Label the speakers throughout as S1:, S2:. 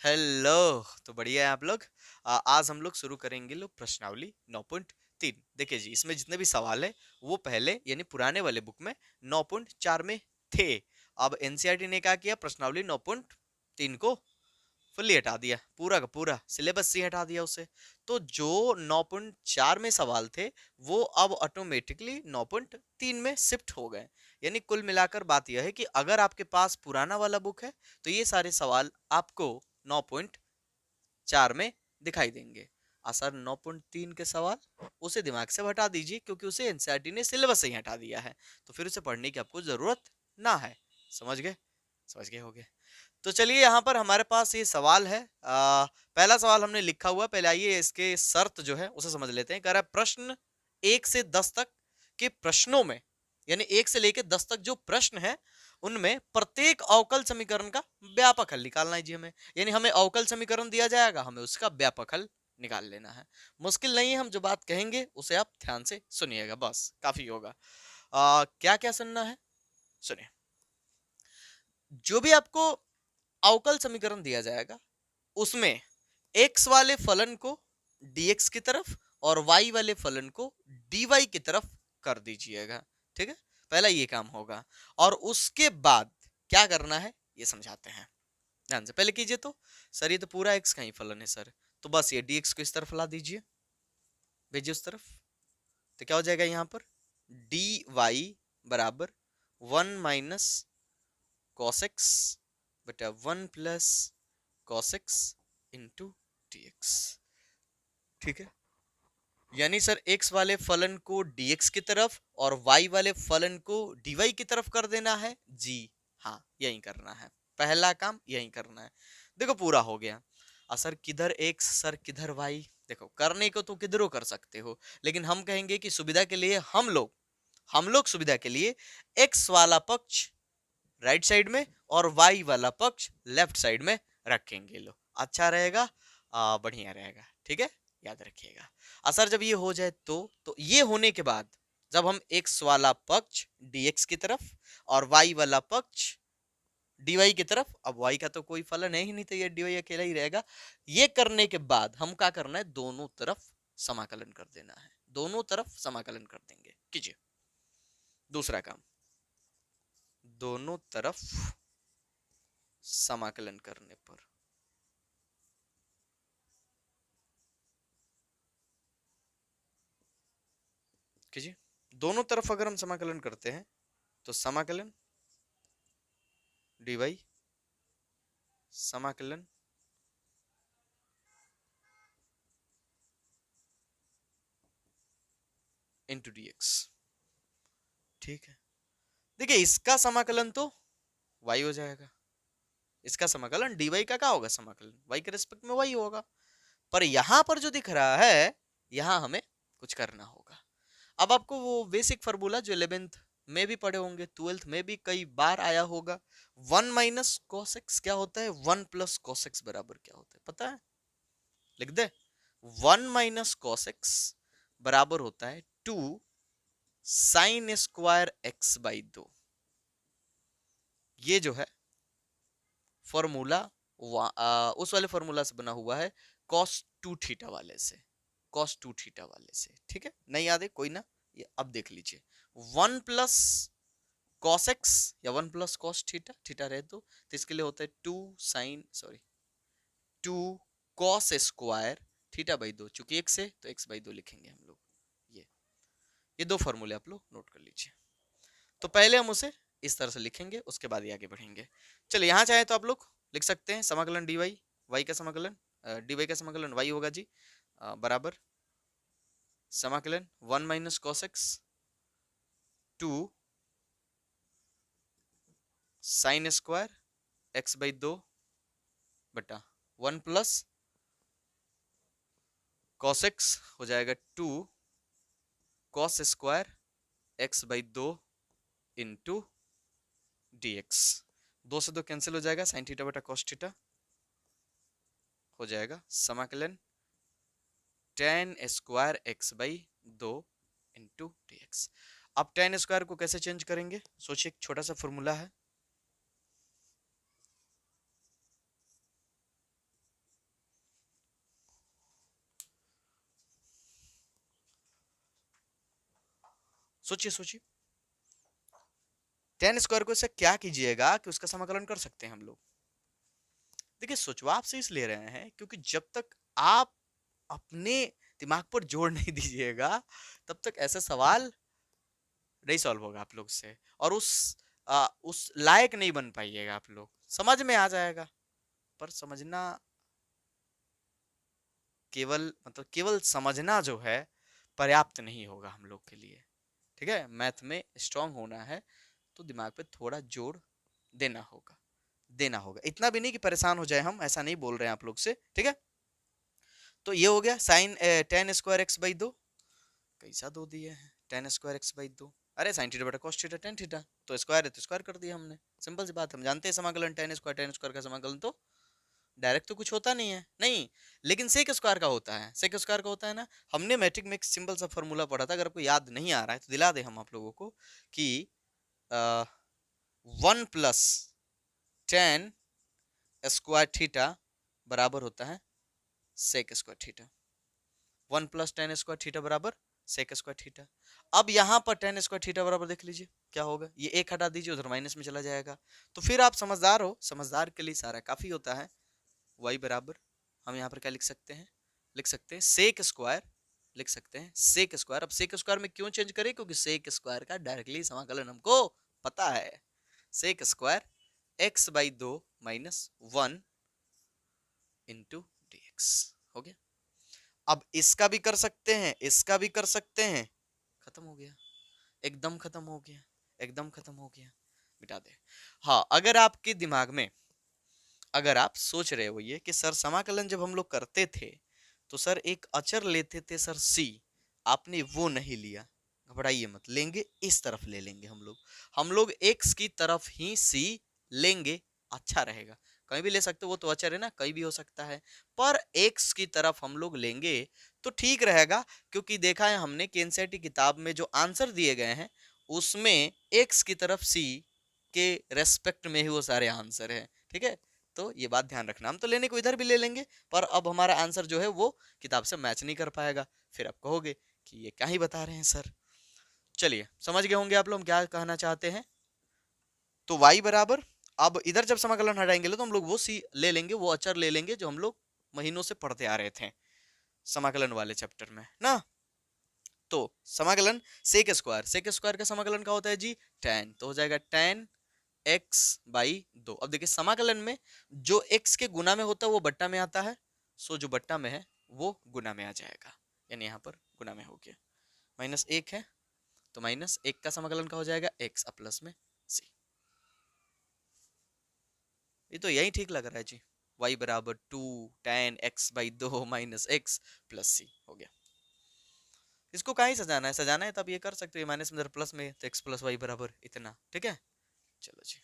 S1: Hello. तो बढ़िया है आप लोग। आज हम लोग शुरू करेंगे प्रश्नावली 9.3। देखिए जी, इसमें जितने भी सवाल है वो पहले यानी पुराने वाले बुक में 9.4 में थे। अब एनसीईआरटी ने क्या किया, प्रश्नावली 9.3 को फुल्ली हटा दिया, पूरा का पूरा सिलेबस से हटा दिया उसे। तो जो 9.4 में सवाल थे वो अब ऑटोमेटिकली 9.3 में शिफ्ट हो गए। यानी कुल मिलाकर बात यह है कि अगर आपके पास पुराना वाला बुक है तो ये सारे सवाल आपको 9.4 में दिखाई देंगे। सर 9.3 के सवाल उसे दिमाग से हटा दीजिए क्योंकि उसे एनसीईआरटी ने सिलेबस से ही हटा दिया है, तो फिर उसे पढ़ने की आपको जरूरत ना है। समझ गए? समझ गए होगे। तो चलिए यहाँ पर हमारे पास ये सवाल है। पहला सवाल हमने लिखा हुआ, पहले आइए इसके शर्त जो है उसे समझ लेते हैं। कह रहा है प्रश्न 1 से 10 तक के प्रश्नों में, यानी 1 से लेकर 10 तक जो प्रश्न है उनमें प्रत्येक अवकल समीकरण का व्यापक हल निकालना है जी हमें। यानी हमें अवकल समीकरण दिया जाएगा, हमें उसका व्यापक हल निकाल लेना है। मुश्किल नहीं है, हम जो बात कहेंगे उसे आप ध्यान से सुनिएगा, बस काफी होगा। क्या क्या सुनना है, सुनिए। जो भी आपको अवकल समीकरण दिया जाएगा उसमें x वाले फलन को dx की तरफ और y वाले फलन को dy की तरफ कर दीजिएगा। ठीक है, पहला ये काम होगा। और उसके बाद क्या करना है ये समझाते हैं, ध्यान से पहले कीजिए। तो सर ये तो पूरा x का ही फलन है सर, तो बस ये dx को इस तरफ ला दीजिए, भेजिए उस तरफ। तो क्या हो जाएगा यहाँ पर, dy बराबर 1 - cos x बटा 1 + cos x इंटू dx। ठीक है, यानी सर x वाले फलन को dx की तरफ और y वाले फलन को dy की तरफ कर देना है जी। हाँ, यही करना है, पहला काम यही करना है। देखो पूरा हो गया। सर किधर x, सर किधर y, देखो करने को तो किधरों कर सकते हो, लेकिन हम कहेंगे कि सुविधा के लिए हम लोग सुविधा के लिए x वाला पक्ष राइट साइड में और y वाला पक्ष लेफ्ट साइड में रखेंगे। लो अच्छा रहेगा, बढ़िया रहेगा। ठीक है, याद रखिएगा। असर जब ये हो जाए तो ये होने के बाद जब हम x वाला पक्ष dx की तरफ और y वाला पक्ष dy की तरफ, अब y का तो कोई फलन है ही नहीं तो ये dy अकेला ही रहेगा। ये करने के बाद हम क्या करना है, दोनों तरफ समाकलन कर देना है, दोनों तरफ समाकलन कर देंगे। कीजिए दूसरा काम, दोनों तरफ समाकलन करने पर कीजिए, दोनों तरफ अगर हम समाकलन करते हैं तो समाकलन dy समाकलन इंटू dx। ठीक है, देखिए इसका समाकलन तो y हो जाएगा, इसका समाकलन dy का क्या होगा, समाकलन y के रिस्पेक्ट में y होगा। पर यहां पर जो दिख रहा है यहां हमें कुछ करना होगा। अब आपको वो बेसिक फार्मूला जो 11th में भी पढ़े होंगे, 12th में भी कई बार आया होगा, 1 - cos x क्या होता है, 1 + cos x बराबर क्या होता है पता है, लिख दे। 1 - cos x बराबर होता है 2 sin स्क्वायर x/2। ये जो है फॉर्मूला उस वाले फॉर्मूला से बना हुआ है, cos 2 थीटा वाले से, cos 2 थीटा वाले से। ठीक है, नहीं याद है कोई ना, ये अब देख लीजिए। 1 + cos x या 1 + cos थीटा, थीटा रहे तो इसके लिए होता है 2 cos स्क्वायर थीटा/2, चूंकि x है तो x/2 लिखेंगे हम लोग। ये ये दो फॉर्मूले आप लोग नोट कर लीजिए। तो पहले हम उसे इस तरह से लिखेंगे, उसके बाद ये आगे बढ़ेंगे। चलिए यहाँ चाहे तो आप लोग लिख सकते हैं समाकलन dy, y का समाकलन dy का समाकलन y होगा जी, बराबर समाकलन 1 - cos x 2 sin square x/2 बटा 1 + cos x हो जाएगा 2 cos square x/2 into dx। 2 से 2 कैंसिल हो जाएगा, sin थीटा बटा cos थीटा हो जाएगा समाकलन tan square x/2 into dx। अब tan स्क्वायर को कैसे चेंज करेंगे, सोचिए, एक छोटा सा फॉर्मूला है। सोचिए सोचिए, टेन स्क्वायर को इससे क्या कीजिएगा कि उसका समाकलन कर सकते हैं हम लोग। देखिए सोचवा आपसे इसलिए रहे हैं क्योंकि जब तक आप अपने दिमाग पर जोर नहीं दीजिएगा तब तक ऐसे सवाल नहीं सॉल्व होगा आप लोग से, और उस लायक नहीं बन पाइएगा आप लोग। समझ में आ जाएगा पर समझना केवल मतलब केवल समझना जो है पर्याप्त नहीं होगा हम लोग के लिए। ठीक है, मैथ में स्ट्रांग होना है तो दिमाग पे थोड़ा जोर देना होगा, देना होगा। इतना भी नहीं कि परेशान हो जाए हम, ऐसा नहीं बोल रहे हैं आप लोग से। ठीक है, तो ये हो गया sine tan square x by दो। कैसा दो दिए हैं, टेन स्क्वायर एक्स बाई दो। अरे साइन थीटा बटा कॉस थीटा टेन थीटा, तो स्क्वायर है तो स्क्वायर कर दिया हमने। सिंपल सी बात, हम जानते हैं समाकलन टेन स्क्वायर का समाकलन तो डायरेक्ट तो कुछ होता नहीं है, नहीं, लेकिन सेक स्क्वायर का होता है। सेक स्क्वायर का होता है ना। हमने मैट्रिक में एक सिंपल सा फॉर्मूला पढ़ा था, अगर आपको याद नहीं आ रहा है तो दिला दे हम आप लोगों को कि 1 + tan स्क्वायर थीटा बराबर होता है sec square theta. 1 + tan square theta बराबर सेक स्क्वायर थीटा। अब यहाँ पर टेन स्क्वायर थीटा बराबर देख लीजिए क्या होगा, ये एक हटा दीजिए, उधर माइनस में चला जाएगा। तो फिर आप समझदार हो, समझदार के लिए सारा काफी होता है। y बराबर हम यहाँ पर क्या लिख सकते हैं, लिख सकते हैं सेक स्क्वायर, लिख सकते हैं सेक स्क्वायर। अब सेक स्क्वायर में क्यों चेंज करें, क्योंकि सेक स्क्वायर का डायरेक्टली समाकलन हमको पता है। सेक स्क्वायर एक्स बाई दो माइनस 1 इंटू डी एक्स हो गया। अब इसका भी कर सकते हैं, इसका भी कर सकते हैं, खत्म हो गया, एकदम खत्म हो गया, एकदम खत्म हो गया, मिटा दे। हाँ, अगर आपके दिमाग में, अगर आप सोच रहे हो ये कि सर समाकलन जब हम लोग करते थे तो सर एक अचर लेते थे सर सी, आपने वो नहीं लिया, घबराइए मत, लेंगे इस तरफ ले लेंगे हम लोग एक्स की तरफ ही सी लेंगे, अच्छा रहेगा। कहीं भी ले सकते हो, वो तो अचर है ना, कहीं भी हो सकता है, पर एक्स की तरफ हम लोग लेंगे तो ठीक रहेगा। क्योंकि देखा है हमने कि एनसीईआरटी किताब में जो आंसर दिए गए हैं उसमें एक्स की तरफ सी के रेस्पेक्ट में ही वो सारे आंसर है। ठीक है, तो ये बात ध्यान रखना, हम तो लेने को इधर भी ले लेंगे पर अब हमारा आंसर जो है वो किताब से मैच नहीं कर पाएगा, फिर आप कहोगे कि ये क्या ही बता रहे हैं सर। चलिए समझ गए होंगे आप लोग क्या कहना चाहते हैं। तो y बराबर, अब इधर जब समाकलन हटाएंगे तो हम लोग वो सी ले लेंगे, वो अचर ले लेंगे जो हम लोग महीनों से पढ़ते आ रहे थे समाकलन वाले चैप्टर में ना। तो समाकलन सेक स्क्वायर का समाकलन क्या होता है जी, tan, तो हो जाएगा tan x बाई दो। अब देखिए समाकलन में जो x के गुना में होता है वो बट्टा में आता है, सो जो बट्टा में है वो गुना में आ जाएगा, यानी यहाँ पर गुना में हो गया। माइनस एक है तो माइनस एक का समाकलन का हो जाएगा x और प्लस में c। ये तो यही ठीक लग रहा है जी, y बराबर 2 tan x बाई दो माइनस एक्स प्लस c हो गया। इसको कहीं सजाना है, सजाना है तब ये कर सकते हो, माइनस में प्लस में तो x प्लस वाई बराबर इतना। ठीक है, चलो जी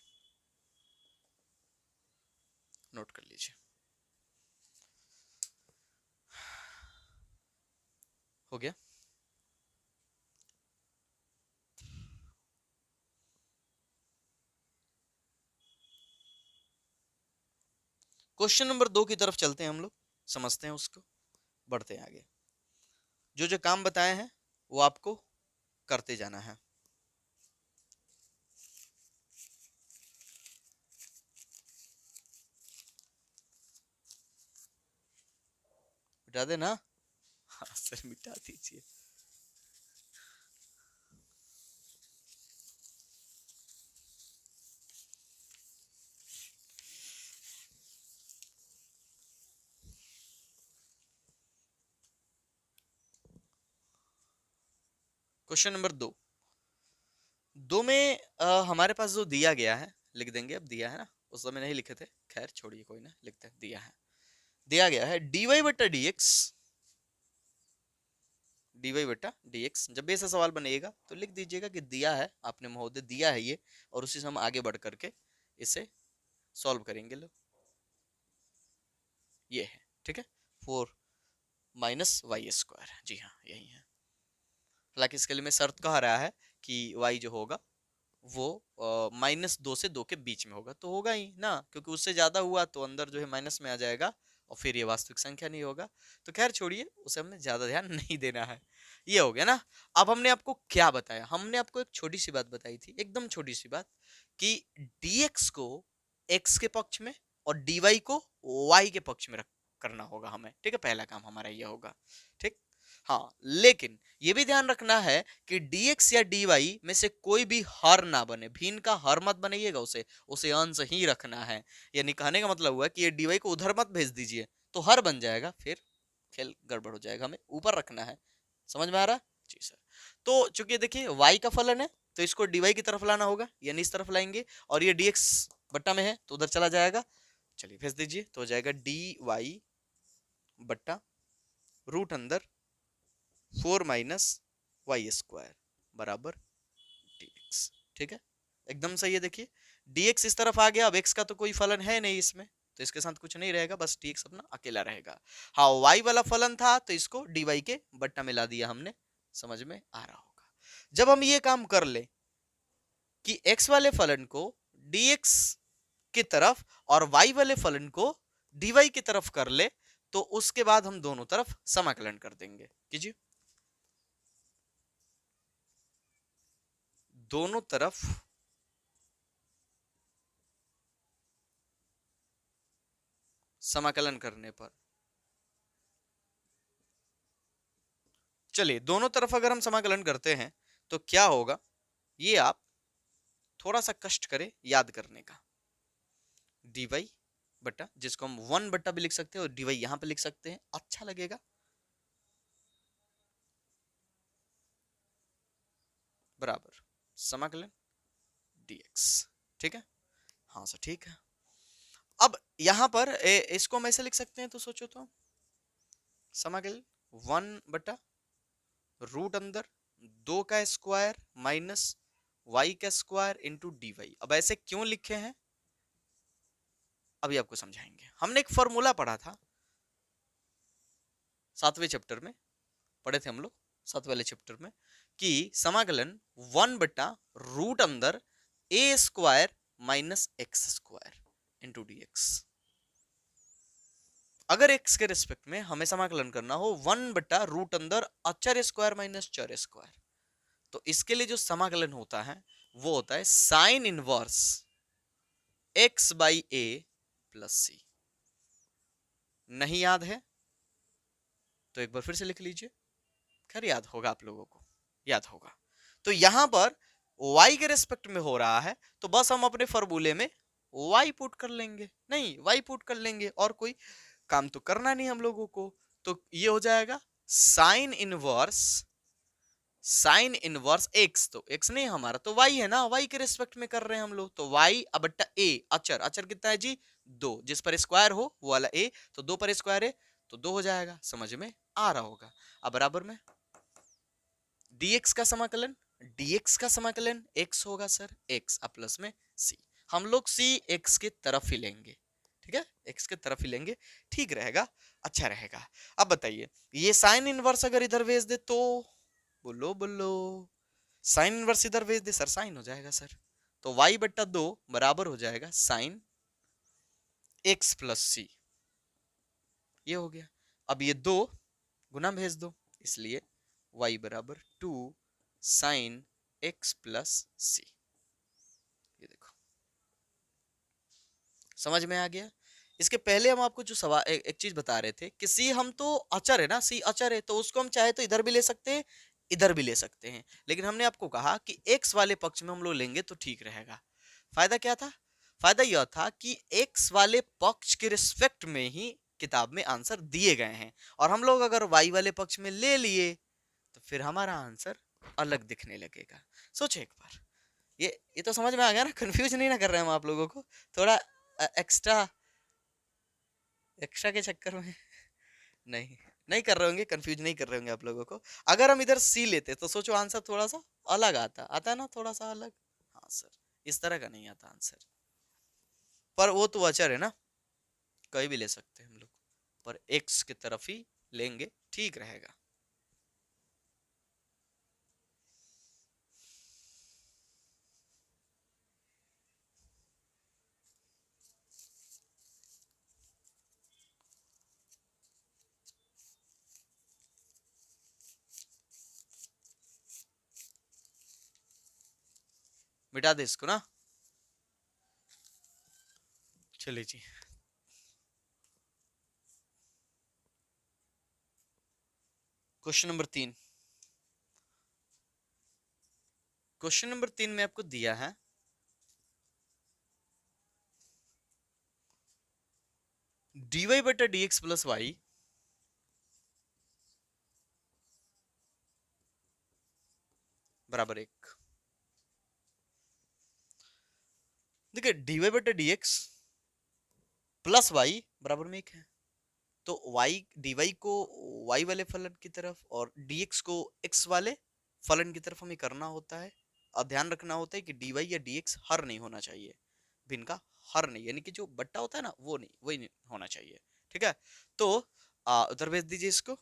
S1: नोट कर लीजिए, हो गया। क्वेश्चन नंबर 2 की तरफ चलते हैं हम लोग, समझते हैं उसको, बढ़ते हैं आगे। जो जो काम बताए हैं वो आपको करते जाना है। मिटा देना, हाँ सर मिटा दीजिए। क्वेश्चन नंबर 2, दो में हमारे पास जो दिया गया है लिख देंगे, अब दिया है ना, उस समय नहीं लिखे थे, खैर छोड़िए कोई ना, लिखते हैं दिया है। दिया गया है dy बटा dx, dy बटा dx। जब भी ऐसा सवाल बनेगा तो लिख दीजिएगा कि दिया है, आपने महोदय दिया है ये, और उसी से हम आगे बढ़ करके इसे सॉल्व करेंगे लोग। ये है, ठीक है, 4 माइनस वाई स्क्वायर, जी हाँ यही है। हालांकि इसके लिए मैं शर्त कह रहा है कि y जो होगा वो -2 से 2 के बीच में होगा, तो होगा ही ना, क्योंकि उससे ज्यादा हुआ तो अंदर जो है माइनस में आ जाएगा, और फिर ये वास्तविक संख्या नहीं होगा। तो खैर छोड़िए, उसे हमें ज्यादा ध्यान नहीं देना है। ये हो गया ना। अब हमने आपको क्या बताया, हमने आपको एक छोटी सी बात बताई थी, एकदम छोटी सी बात, कि dx को x के पक्ष में और dy को y के पक्ष में रख करना होगा हमें, ठीक है। पहला काम हमारा ये होगा, ठीक। हाँ, लेकिन ये भी ध्यान रखना है कि dx या dy में से कोई भी हर ना बने, भिन्न का हर मत बनाइएगा, उसे अंश ही रखना है। यानी कहने का मतलब हुआ कि ये dy को उधर मत भेज दीजिए, तो हर बन जाएगा, फिर खेल गड़बड़ हो जाएगा, हमें ऊपर रखना है। समझ में आ रहा? जी सर। तो चूंकि देखिए y का फलन है, तो इसको dy की तरफ लाना होगा, यानी इस तरफ लाएंगे, और ये dx बट्टा में है तो उधर चला जाएगा। चलिए भेज दीजिए, तो हो जाएगा dy बट्टा रूट अंदर 4 माइनस वाई स्क्वायर बराबर dx, ठीक है। एकदम सही है। देखिए dx इस तरफ आ गया, अब x का तो कोई फलन है नहीं इसमें, तो इसके साथ कुछ नहीं रहेगा, बस dx अपना अकेला रहेगा। हाँ, y वाला फलन था तो इसको dy के बट्टा मिला दिया हमने। समझ में आ रहा होगा। जब हम ये काम कर ले कि x वाले फलन को dx की तरफ और y वाले फलन को dy की तरफ कर ले, तो उसके बाद हम दोनों तरफ समाकलन कर देंगे। कीजिए, दोनों तरफ समाकलन करने पर, चलिए दोनों तरफ अगर हम समाकलन करते हैं तो क्या होगा, ये आप थोड़ा सा कष्ट करें याद करने का। dy बटा, जिसको हम 1 बटा भी लिख सकते हैं और dy यहां पे लिख सकते हैं, अच्छा लगेगा। बराबर समाकलन dx, ठीक है। हाँ सर, ठीक है। अब यहां पर इसको हम ऐसे लिख सकते हैं, तो सोचो तो समाकलन 1 बटा रूट अंदर 2 का स्क्वायर माइनस y का स्क्वायर इंटू डी वाई। अब ऐसे क्यों लिखे हैं अभी आपको समझाएंगे। हमने एक फॉर्मूला पढ़ा था 7वें चैप्टर में, पढ़े थे हम लोग 7 वाले चैप्टर में, कि समाकलन 1 बटा रूट अंदर a square minus x square into d x. अगर x के रिस्पेक्ट में हमें समाकलन करना हो 1 बटा रूट अंदर अचर स्क्वायर माइनस चर स्क्वायर, तो इसके लिए जो समाकलन होता है वो होता है sine inverse x by a plus c. नहीं याद है तो एक बार फिर से लिख लीजिए, खैर याद होगा, आप लोगों को याद होगा। तो यहां पर y के रेस्पेक्ट में हो रहा है, तो बस हम अपने फॉर्मूले में y पुट कर लेंगे, नहीं y पुट कर लेंगे, और कोई काम तो करना नहीं हम लोगों को। तो ये हो जाएगा साइन इनवर्स x, तो x नहीं हमारा तो y है ना, y के रेस्पेक्ट में कर रहे हैं हम लोग, तो y अब बट्टा a, अचर, अचर कितना है जी 2, जिस पर स्क्वायर हो वो वाला a, तो 2 पर स्क्वायर है तो 2 हो जाएगा। समझ में आ रहा होगा। अब बराबर में dx का समाकलन, dx का समाकलन x होगा सर, x अब प्लस में c, हम लोग c x के तरफ ही लेंगे, ठीक है, x के तरफ ही लेंगे, ठीक रहेगा, अच्छा रहेगा। अब बताइए ये साइन इनवर्स अगर इधर भेज दे तो, बोलो बोलो, साइन इनवर्स इधर भेज दे सर, साइन हो जाएगा सर, तो y बट्टा 2 बराबर हो जाएगा साइन x प्लस सी, ये हो गया। अब ये 2 गुना भेज दो, इसलिए y बराबर 2 साइन x प्लस सी। ये देखो समझ में आ गया। इसके पहले हम आपको जो सवाल एक चीज बता रहे थे कि सी हम तो अचर है ना, सी अचर है, तो उसको हम चाहे तो इधर भी ले सकते हैं, इधर भी ले सकते हैं, लेकिन हमने आपको कहा कि x वाले पक्ष में हम लोग लेंगे तो ठीक रहेगा। फायदा क्या था? फायदा यह था कि x वाले पक्ष के रिस्पेक्ट में ही किताब में आंसर दिए गए हैं, और हम लोग अगर y वाले पक्ष में ले लिए तो फिर हमारा आंसर अलग दिखने लगेगा। सोचो एक बार, ये तो समझ में आ गया ना, कंफ्यूज नहीं ना कर रहे हैं हम आप लोगों को थोड़ा एक्स्ट्रा एक्स्ट्रा के चक्कर में नहीं नहीं कर रहे होंगे, कंफ्यूज नहीं कर रहे होंगे आप लोगों को। अगर हम इधर सी लेते तो सोचो आंसर थोड़ा सा अलग आता आता है ना, थोड़ा सा अलग। हाँ सर, इस तरह का नहीं आता आंसर, पर वो तो अचर है ना, कहीं भी ले सकते हैं हम लोग, पर एक्स की तरफ ही लेंगे, ठीक रहेगा। मिटा दे इसको ना। चलिए जी, क्वेश्चन नंबर 3। क्वेश्चन नंबर 3 में आपको दिया है dy बटा dx प्लस वाई बराबर 1। देखिए dy बटा dx प्लस वाई बराबर में 1 है, तो y dy को y वाले फलन की तरफ और dx को x वाले फलन की तरफ हमें करना होता है। और ध्यान रखना होता है कि dy या dx हर नहीं होना चाहिए, भिन्न का हर नहीं, यानी कि जो बट्टा होता है ना वो नहीं, वही नहीं होना चाहिए। ठीक है, तो उधर भेज दीजिए इसको,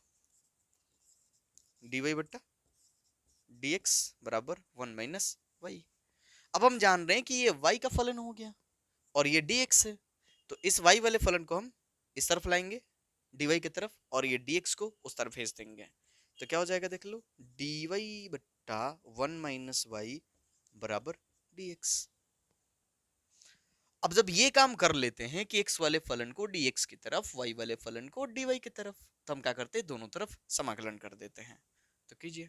S1: dy बट्टा dx बराबर 1 माइनस वाई। अब हम जान रहे हैं कि ये y का फलन हो गया और ये dx है, तो इस y वाले फलन को हम इस तरफ लाएंगे dy की तरफ और ये dx को उस तरफ भेज देंगे, तो क्या हो जाएगा देख लो, dy बट्टा 1 माइनस वाई बराबर dx। अब जब ये काम कर लेते हैं कि x वाले फलन को dx की तरफ, y वाले फलन को dy की तरफ, तो हम क्या करते हैं, दोनों तरफ समाकलन कर देते हैं। तो कीजिए,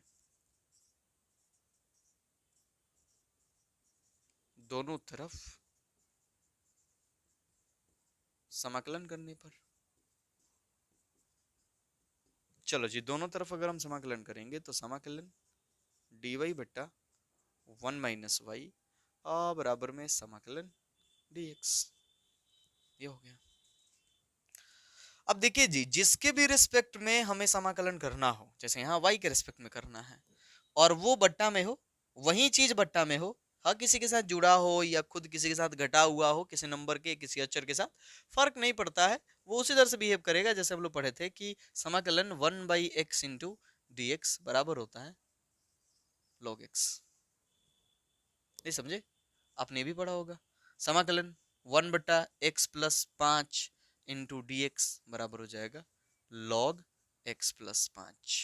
S1: दोनों तरफ समाकलन करने पर, चलो जी दोनों तरफ अगर हम समाकलन करेंगे तो समाकलन dy बट्टा 1 माइनस वाई बराबर में समाकलन dx, ये हो गया। अब देखिए जी, जिसके भी रिस्पेक्ट में हमें समाकलन करना हो, जैसे यहाँ y के रिस्पेक्ट में करना है और वो बट्टा में हो, वही चीज बट्टा में हो, हाँ किसी के साथ जुड़ा हो या खुद किसी के साथ घटा हुआ हो, किसी नंबर के किसी अक्षर के साथ, फर्क नहीं पड़ता है, वो उसी तरह से बिहेव करेगा जैसे हम लोग पढ़े थे कि समाकलन 1/x इंटू dx बराबर होता है log x। नहीं समझे, आपने भी पढ़ा होगा, समाकलन 1/x प्लस 5 इंटू dx बराबर हो जाएगा log x प्लस 5।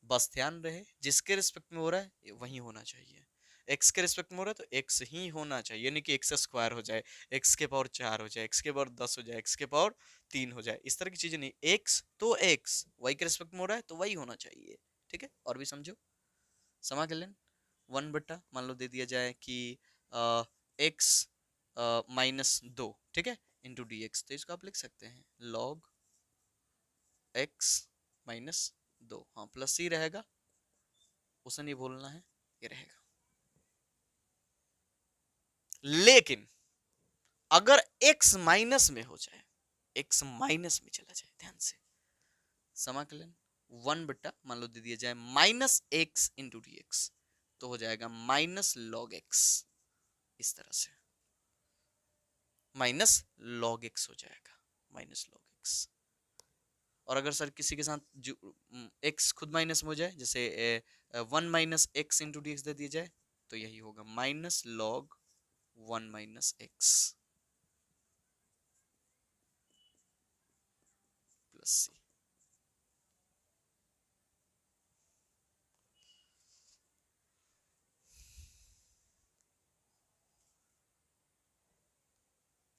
S1: बस ध्यान रहे जिसके रिस्पेक्ट में हो रहा है वही होना चाहिए, x के रिस्पेक्ट में हो रहा है तो x ही होना चाहिए, यानी कि x स्क्वायर हो जाए, x के पावर 4 हो जाए, x के पावर 10 हो जाए, x के पावर 3 हो जाए, इस तरह की चीजें नहीं, x तो x y के रिस्पेक्ट में हो रहा है तो वही होना चाहिए। ठीक है, और भी समझो, समाकलन 1 बट्टा मान लो दे दिया जाए कि x माइनस 2, ठीक है, इंटू डी एक्स, तो इसको आप लिख सकते हैं log x माइनस 2, हाँ प्लस ही रहेगा, उसे नहीं बोलना है, ये रहेगा। लेकिन अगर x माइनस में हो जाए, x माइनस में चला जाए, ध्यान से, समाकलन 1 बट्टा मान लो दे दिया जाए minus x into d x, तो हो जाएगा माइनस लॉग एक्स, इस तरह से माइनस लॉग एक्स हो जाएगा, माइनस लॉग एक्स। और अगर सर किसी के साथ एक्स खुद माइनस में हो जाए, जैसे 1 minus x into d x दे दिया जाए, तो यही होगा minus log 1 minus x plus c.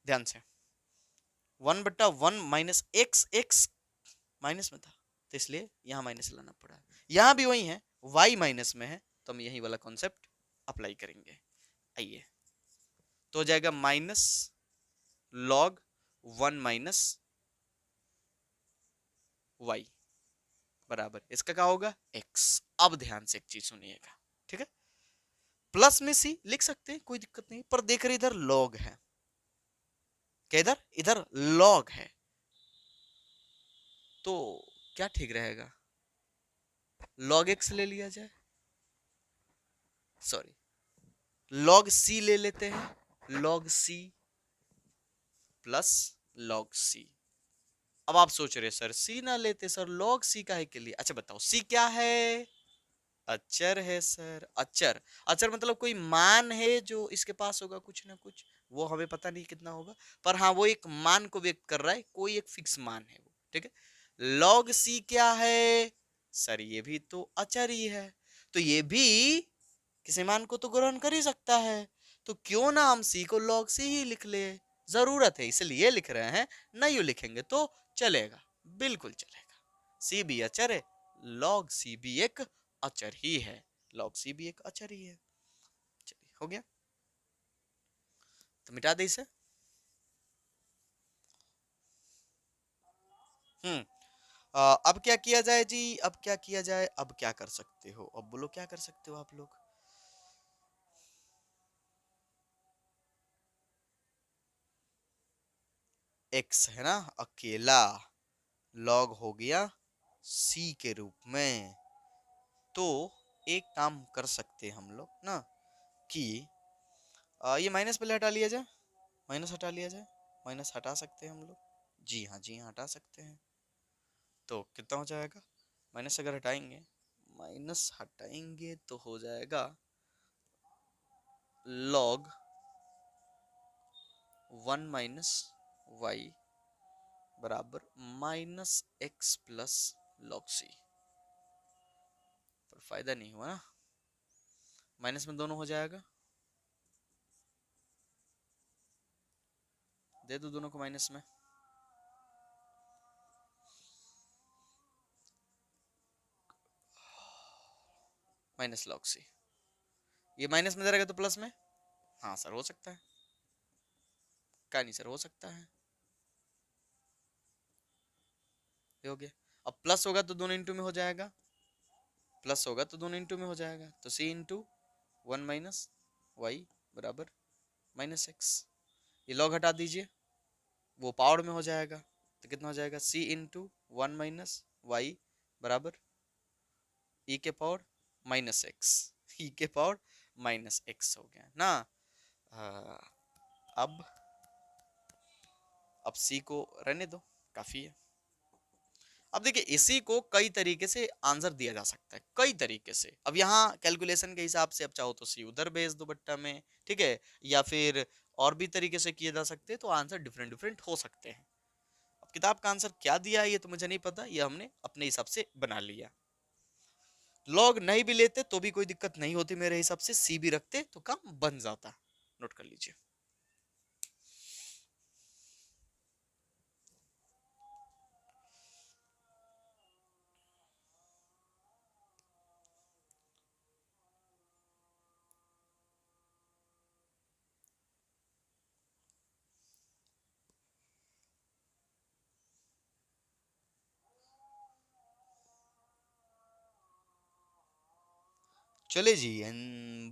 S1: ध्यान से, 1/1 माइनस एक्स, एक्स माइनस में था तो इसलिए यहां माइनस लाना पड़ा, यहां भी वही है, y माइनस में है तो हम यही वाला कॉन्सेप्ट अप्लाई करेंगे। आइए, तो हो जाएगा माइनस लॉग 1 माइनस वाई बराबर, इसका क्या होगा x। अब ध्यान से एक चीज सुनिएगा, ठीक है, प्लस में सी लिख सकते हैं, कोई दिक्कत नहीं, पर देख रहे इधर लॉग है, क्या इधर, इधर लॉग है, तो क्या ठीक रहेगा, लॉग एक्स ले लिया जाए, सॉरी लॉग सी ले लेते हैं, log C plus log c. अब आप सोच रहे सर सी ना लेते, सर लॉग सी का है के लिए, अच्छा बताओ सी क्या है, अचर है सर, अचर, अचर मतलब कोई मान है जो इसके पास होगा कुछ ना कुछ, वो हमें पता नहीं कितना होगा, पर हाँ वो एक मान को व्यक्त कर रहा है, कोई एक फिक्स मान है वो, ठीक है। लॉग सी क्या है सर, ये भी तो अचर ही है, तो ये भी किसी मान को तो ग्रहण कर ही सकता है, तो क्यों ना हम सी को log सी ही लिख ले। जरूरत है इसलिए लिख रहे हैं, नहीं लिखेंगे तो चलेगा, बिल्कुल चलेगा। सी भी अचर है, log सी भी एक अचर ही है, log सी भी एक अचर ही है। चलिए हो गया, तो मिटा दे इसे। हम्म अब क्या किया जाए जी, अब क्या किया जाए, अब क्या कर सकते हो, अब बोलो क्या कर सकते हो आप लोग। एक्स है ना अकेला, लॉग हो गया सी के रूप में। तो एक काम कर सकते हैं हम लोग ना कि ये माइनस पहले हटा लिया जाए, माइनस हटा लिया जाए, माइनस हटा सकते हैं हम लोग। जी हाँ जी हाँ, हटा सकते हैं। तो कितना हो जाएगा, माइनस अगर हटाएंगे, माइनस हटाएंगे तो हो जाएगा लॉग वन माइनस वाई बराबर minus x plus log c. पर फायदा नहीं हुआ ना, माइनस में दोनों हो जाएगा, दे दो दोनों को माइनस में, माइनस लॉग सी। ये माइनस में दे रहेगा तो प्लस में, हाँ सर हो सकता है, क्या नहीं सर हो सकता है, ये हो गया। अब प्लस होगा तो दोनों इंटू में हो जाएगा, प्लस होगा तो दोनों इंटू में हो जाएगा, तो सी इंटू वन माइनस वाई बराबर माइनस एक्स। ये लॉग हटा दीजिए, वो पावर में हो जाएगा, तो कितना हो जाएगा सी इंटू वन माइनस वाई बराबर ई के पावर माइनस एक्स, ई के पावर माइनस एक्स हो गया ना। अब सी को रहने दो, काफी है। अब देखिए इसी को कई तरीके से आंसर दिया जा सकता है, कई तरीके से। अब यहाँ कैलकुलेशन के हिसाब से अब चाहो तो सी उधर भेज दो बट्टा में, ठीक है, या फिर और भी तरीके से किए जा सकते हैं, तो आंसर डिफरेंट डिफरेंट हो सकते हैं। अब किताब का आंसर क्या दिया है ये तो मुझे नहीं पता, ये हमने अपने हिसाब से बना लिया। लॉग नहीं भी लेते तो भी कोई दिक्कत नहीं होती मेरे हिसाब से, सी भी रखते तो काम बन जाता। नोट कर लीजिए। चले जी,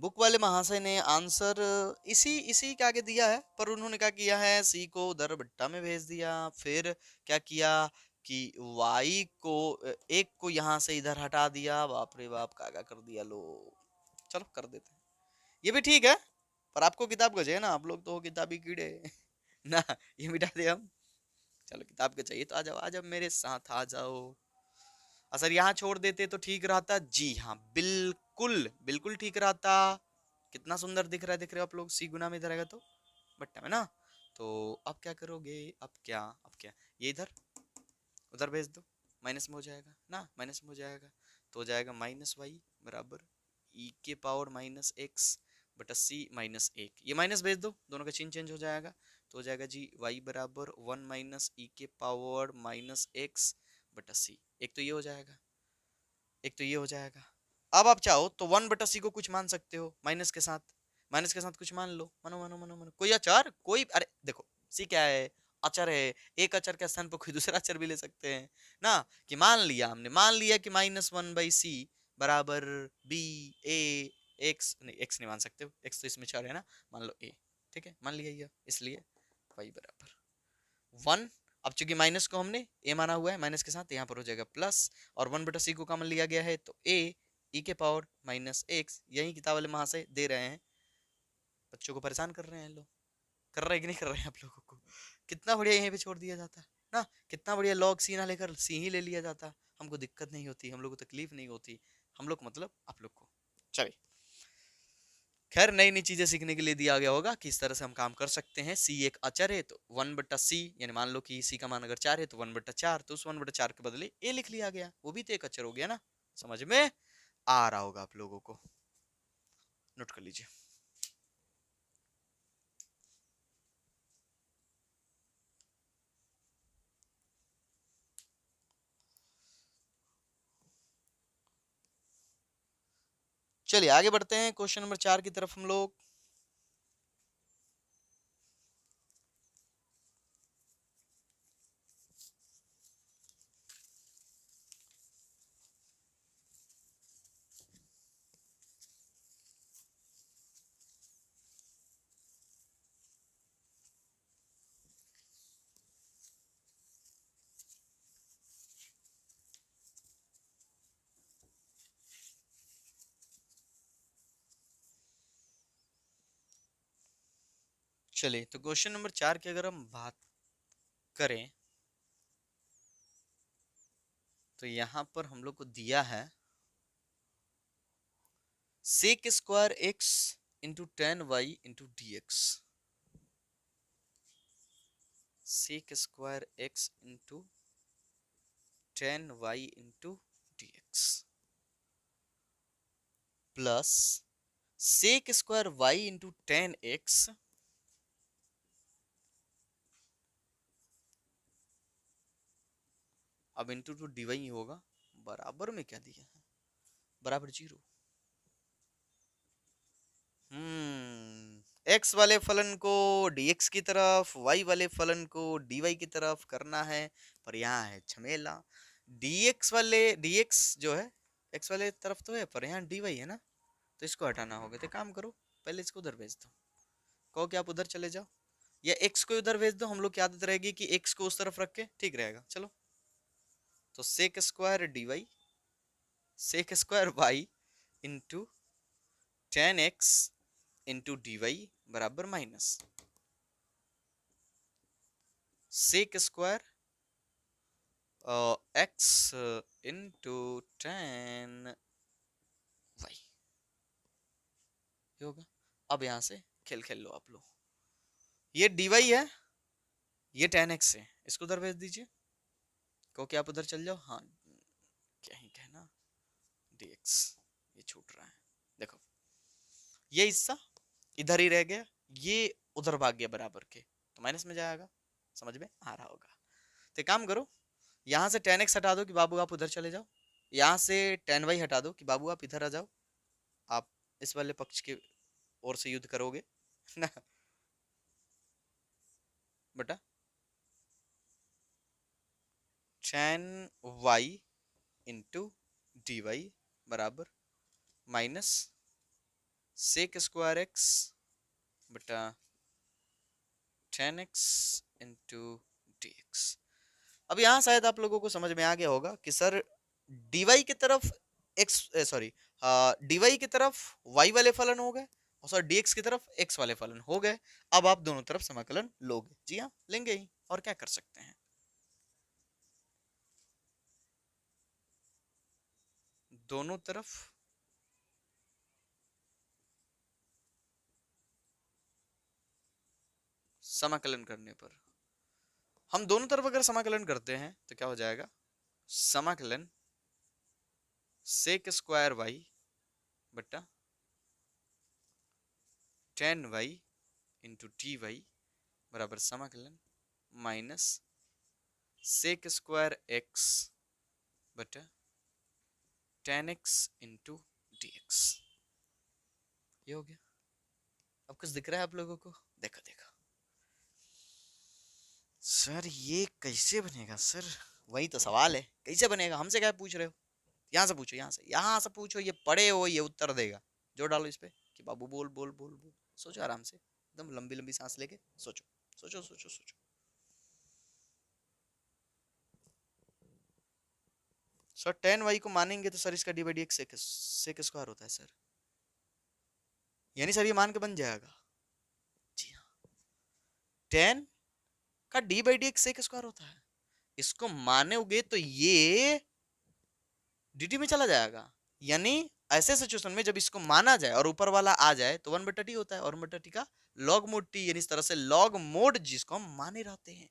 S1: बुक वाले महाशय ने आंसर इसी इसी के आगे दिया है, पर उन्होंने क्या किया है, सी को उधर भट्टा में भेज दिया, फिर क्या किया कि वाई को एक को यहाँ से इधर हटा दिया, बाप रे बाप कागा कर दिया लो। चलो कर देते हैं, ये भी ठीक है, पर आपको किताब का चाहिए ना, आप लोग तो हो किताबी कीड़े ना, ये मिटा दे हम। चलो किताब का चाहिए तो आ जाओ, आ जाओ मेरे साथ आ जाओ। अगर यहाँ छोड़ देते तो ठीक रहता, जी हाँ बिल्कुल बिल्कुल ठीक रहता। कितना सुंदर दिख रहा है, दिख रहे हो आप लोग, सी गुना में इधर आएगा तो बट्टा में ना। तो अब क्या करोगे, अब क्या ये इधर उधर भेज दो, माइनस में हो जाएगा ना, माइनस में हो जाएगा, तो हो जाएगा माइनस वाई बराबर ई के पावर माइनस एक्स बटा सी माइनस एक, ये माइनस भेज दो, दोनों का चिन्ह चेंज हो जाएगा, तो हो जाएगा जी वाई बराबर वन माइनस ई के पावर माइनस एक्स बटा सी। एक तो ये हो जाएगा, एक तो ये हो जाएगा। अब आप चाहो तो वन बटा सी को कुछ मान सकते हो, माइनस के साथ, माइनस के साथ कुछ मान लो, मानो मानो मानो मानो कोई अचार, कोई, अरे देखो सी क्या है, अचर है, एक अचर के स्थान पर कोई दूसरा अचर भी ले सकते हैं ना। कि मान लिया हमने, मान लिया कि माइनस वन बाई सी बराबर बी ए एक्स, नहीं एक्स नहीं मान सकते हो, एक्स तो इसमें चर है ना, मान लो ए, ठीक है मान लिया ये, इसलिए वाई बराबर वन। अब चूंकि माइनस को हमने ए माना हुआ है, माइनस के साथ यहाँ पर हो जाएगा प्लस, और वन बटा सी को कॉमन लिया गया है तो ए ई के पावर माइनस एक्स। यही किताब वाले महाशय दे रहे हैं, बच्चों को परेशान कर रहे हैं लोग, कर रहे हैं कि नहीं कर रहे हैं आप लोगों को। कितना बढ़िया यहीं पे छोड़ दिया जाता ना, कितना बढ़िया लॉग सी ना लेकर सी ही ले लिया जाता, हमको दिक्कत नहीं होती, हम लोग को तकलीफ नहीं होती, हम लोग मतलब आप लोग को। चलिए खैर नई नई चीजें सीखने के लिए दिया गया होगा कि इस तरह से हम काम कर सकते हैं। सी एक अचर है तो वन बट्टा सी, यानी मान लो कि सी का मान अगर चार है तो वन बट्टा चार, तो उस वन बट्टा चार के बदले ए लिख लिया गया, वो भी तो एक अचर हो गया ना। समझ में आ रहा होगा आप लोगों को। नोट कर लीजिए। चलिए आगे बढ़ते हैं क्वेश्चन नंबर 4 की तरफ हम लोग। चलिए तो क्वेश्चन नंबर 4 की अगर हम बात करें तो यहां पर हम लोग को दिया है sec square x into tan y into d x. Sec square x into tan y into d x plus sec square y into tan x अब इंटू टू डी वाई होगा, बराबर में क्या दिया है, बराबर 0। एक्स वाले फलन को dx की तरफ, y वाले फलन को dy की तरफ करना है, पर यहाँ है झमेला। dx वाले dx जो है x वाले तरफ तो है, पर यहाँ dy है ना, तो इसको हटाना होगा। तो काम करो, पहले इसको उधर भेज दो, कहो कि आप उधर चले जाओ, या x को उधर भेज दो। हम लोग की आदत रहेगी कि x को उस तरफ रख के, ठीक रहेगा। चलो तो sec square dy sec square y into tan x into d y बराबर minus sec square x into tan y होगा। अब यहां से खेल खेल लो आप लोग, ये डी वाई है, ये टेन एक्स है, इसको उधर भेज दीजिए, कहो कि आप उधर चल जाओ। हाँ क्या ही कहना, डी एक्स ये छूट रहा है, देखो ये हिस्सा इधर ही रह गया, ये उधर भाग गया बराबर के, तो माइनस में जाएगा। समझ में आ रहा होगा। तो काम करो, यहां से टेन एक्स हटा दो कि बाबू आप उधर चले जाओ, यहाँ से टेन वाई हटा दो कि बाबू आप इधर आ जाओ, आप इस वाले पक्ष की ओर से युद्ध करोगे ना बेटा। Tan y into d y बराबर माइनस सेक स्क्वायर एक्स बटा tan x into d x. अब यहाँ शायद आप लोगों को समझ में आ गया होगा कि सर dy की तरफ x सॉरी dy की तरफ y वाले फलन हो गए, और सर dx की तरफ x वाले फलन हो गए। अब आप दोनों तरफ समाकलन लोगे, जी हाँ लेंगे ही, और क्या कर सकते हैं। दोनों तरफ समाकलन करने पर, हम दोनों तरफ अगर समाकलन करते हैं तो क्या हो जाएगा, समाकलन सेक स्क्वायर वाई बट्टा tan y into t y बराबर समाकलन माइनस सेक स्क्वायर एक्स बटा tan x into d x. ये हो गया। अब कुछ दिख रहा है आप लोगों को, देखो देखो सर ये कैसे बनेगा सर, वही तो सवाल है, कैसे बनेगा, हमसे क्या पूछ रहे हो। यहाँ से पूछो, यहाँ से पूछो, ये पढ़े हो ये उत्तर देगा। जोर डालो इस पे कि बाबू बोल बोल बोल बोल, सोचो आराम से, एकदम लंबी लंबी सांस लेके सोचो सोचो सोचो सोचो। सर टेन वाई को मानेंगे तो सर इसका d by d x sec square होता है सर, यानी सर ये मान के बन जाएगा। जी हाँ, टेन का d by d x sec square होता है, इसको मानोगे तो ये dt में चला जाएगा। यानी ऐसे सिचुएशन में जब इसको माना जाए और ऊपर वाला आ जाए तो 1/t होता है, और 1/t का log mod t, यानी इस तरह से log mod जिसको हम माने रहते हैं।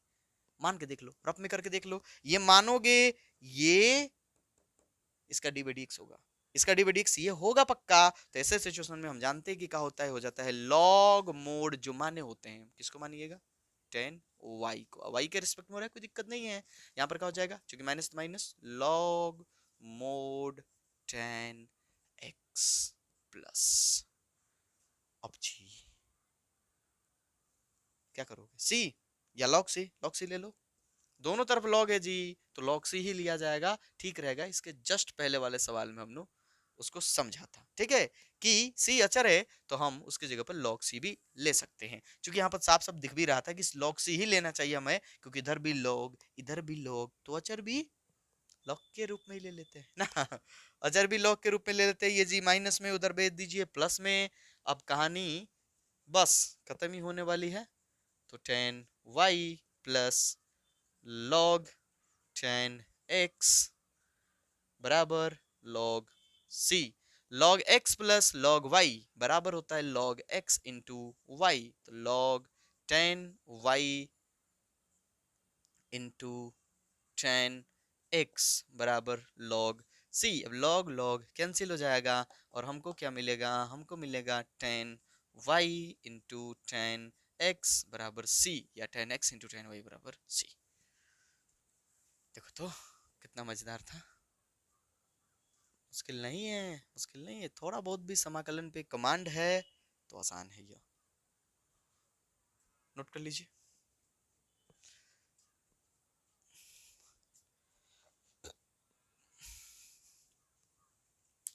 S1: मान के देख लो, रफ में करके देख लो, ये मानोगे ये इसका d/dx होगा, इसका डी बाई डी एक्स ये होगा पक्का। तो ऐसे सिचुएशन में हम जानते हैं कि क्या होता है, हो जाता है लॉग मोड, जो माने होते हैं, किसको मानिएगा, टेन वाई को। वाई के रिस्पेक्ट में हो रहा है, कोई दिक्कत नहीं है। यहाँ पर क्या हो जाएगा, क्योंकि minus minus log mode ten x plus. अब जी क्या करोगे, सी या लॉग सी, लॉग सी ले लो, दोनों तरफ लॉग है जी, तो लॉग सी ही लिया जाएगा, ठीक रहेगा। इसके जस्ट पहले वाले सवाल में हमने उसको समझा था, ठीक है, कि सी अचर है तो हम उसकी जगह पर लॉग सी भी ले सकते हैं। क्योंकि यहाँ पर साफ साफ दिख भी रहा था कि लॉग सी ही लेना चाहिए हमें, क्योंकि इधर भी लॉग इधर भी लॉग, तो अचर भी लॉग के रूप में ही ले लेते हैं ना। अचर भी लॉग के रूप में ले लेते हैं। ये जी माइनस में उधर भेज दीजिए प्लस में। अब कहानी बस खत्म ही होने वाली है। तो tan y plus log tan x बराबर log c. Log x plus log y बराबर होता है लॉग एक्स इंटू वाई। तो log tan y into tan x बराबर लॉग सी। अब लॉग लॉग कैंसिल हो जाएगा और हमको क्या मिलेगा, हमको मिलेगा tan y into tan x बराबर सी, या tan x into tan y बराबर सी। देखो तो कितना मजेदार था। मुश्किल नहीं है, मुश्किल नहीं है, थोड़ा बहुत भी समाकलन पे कमांड है तो आसान है ये, नोट कर लीजिए।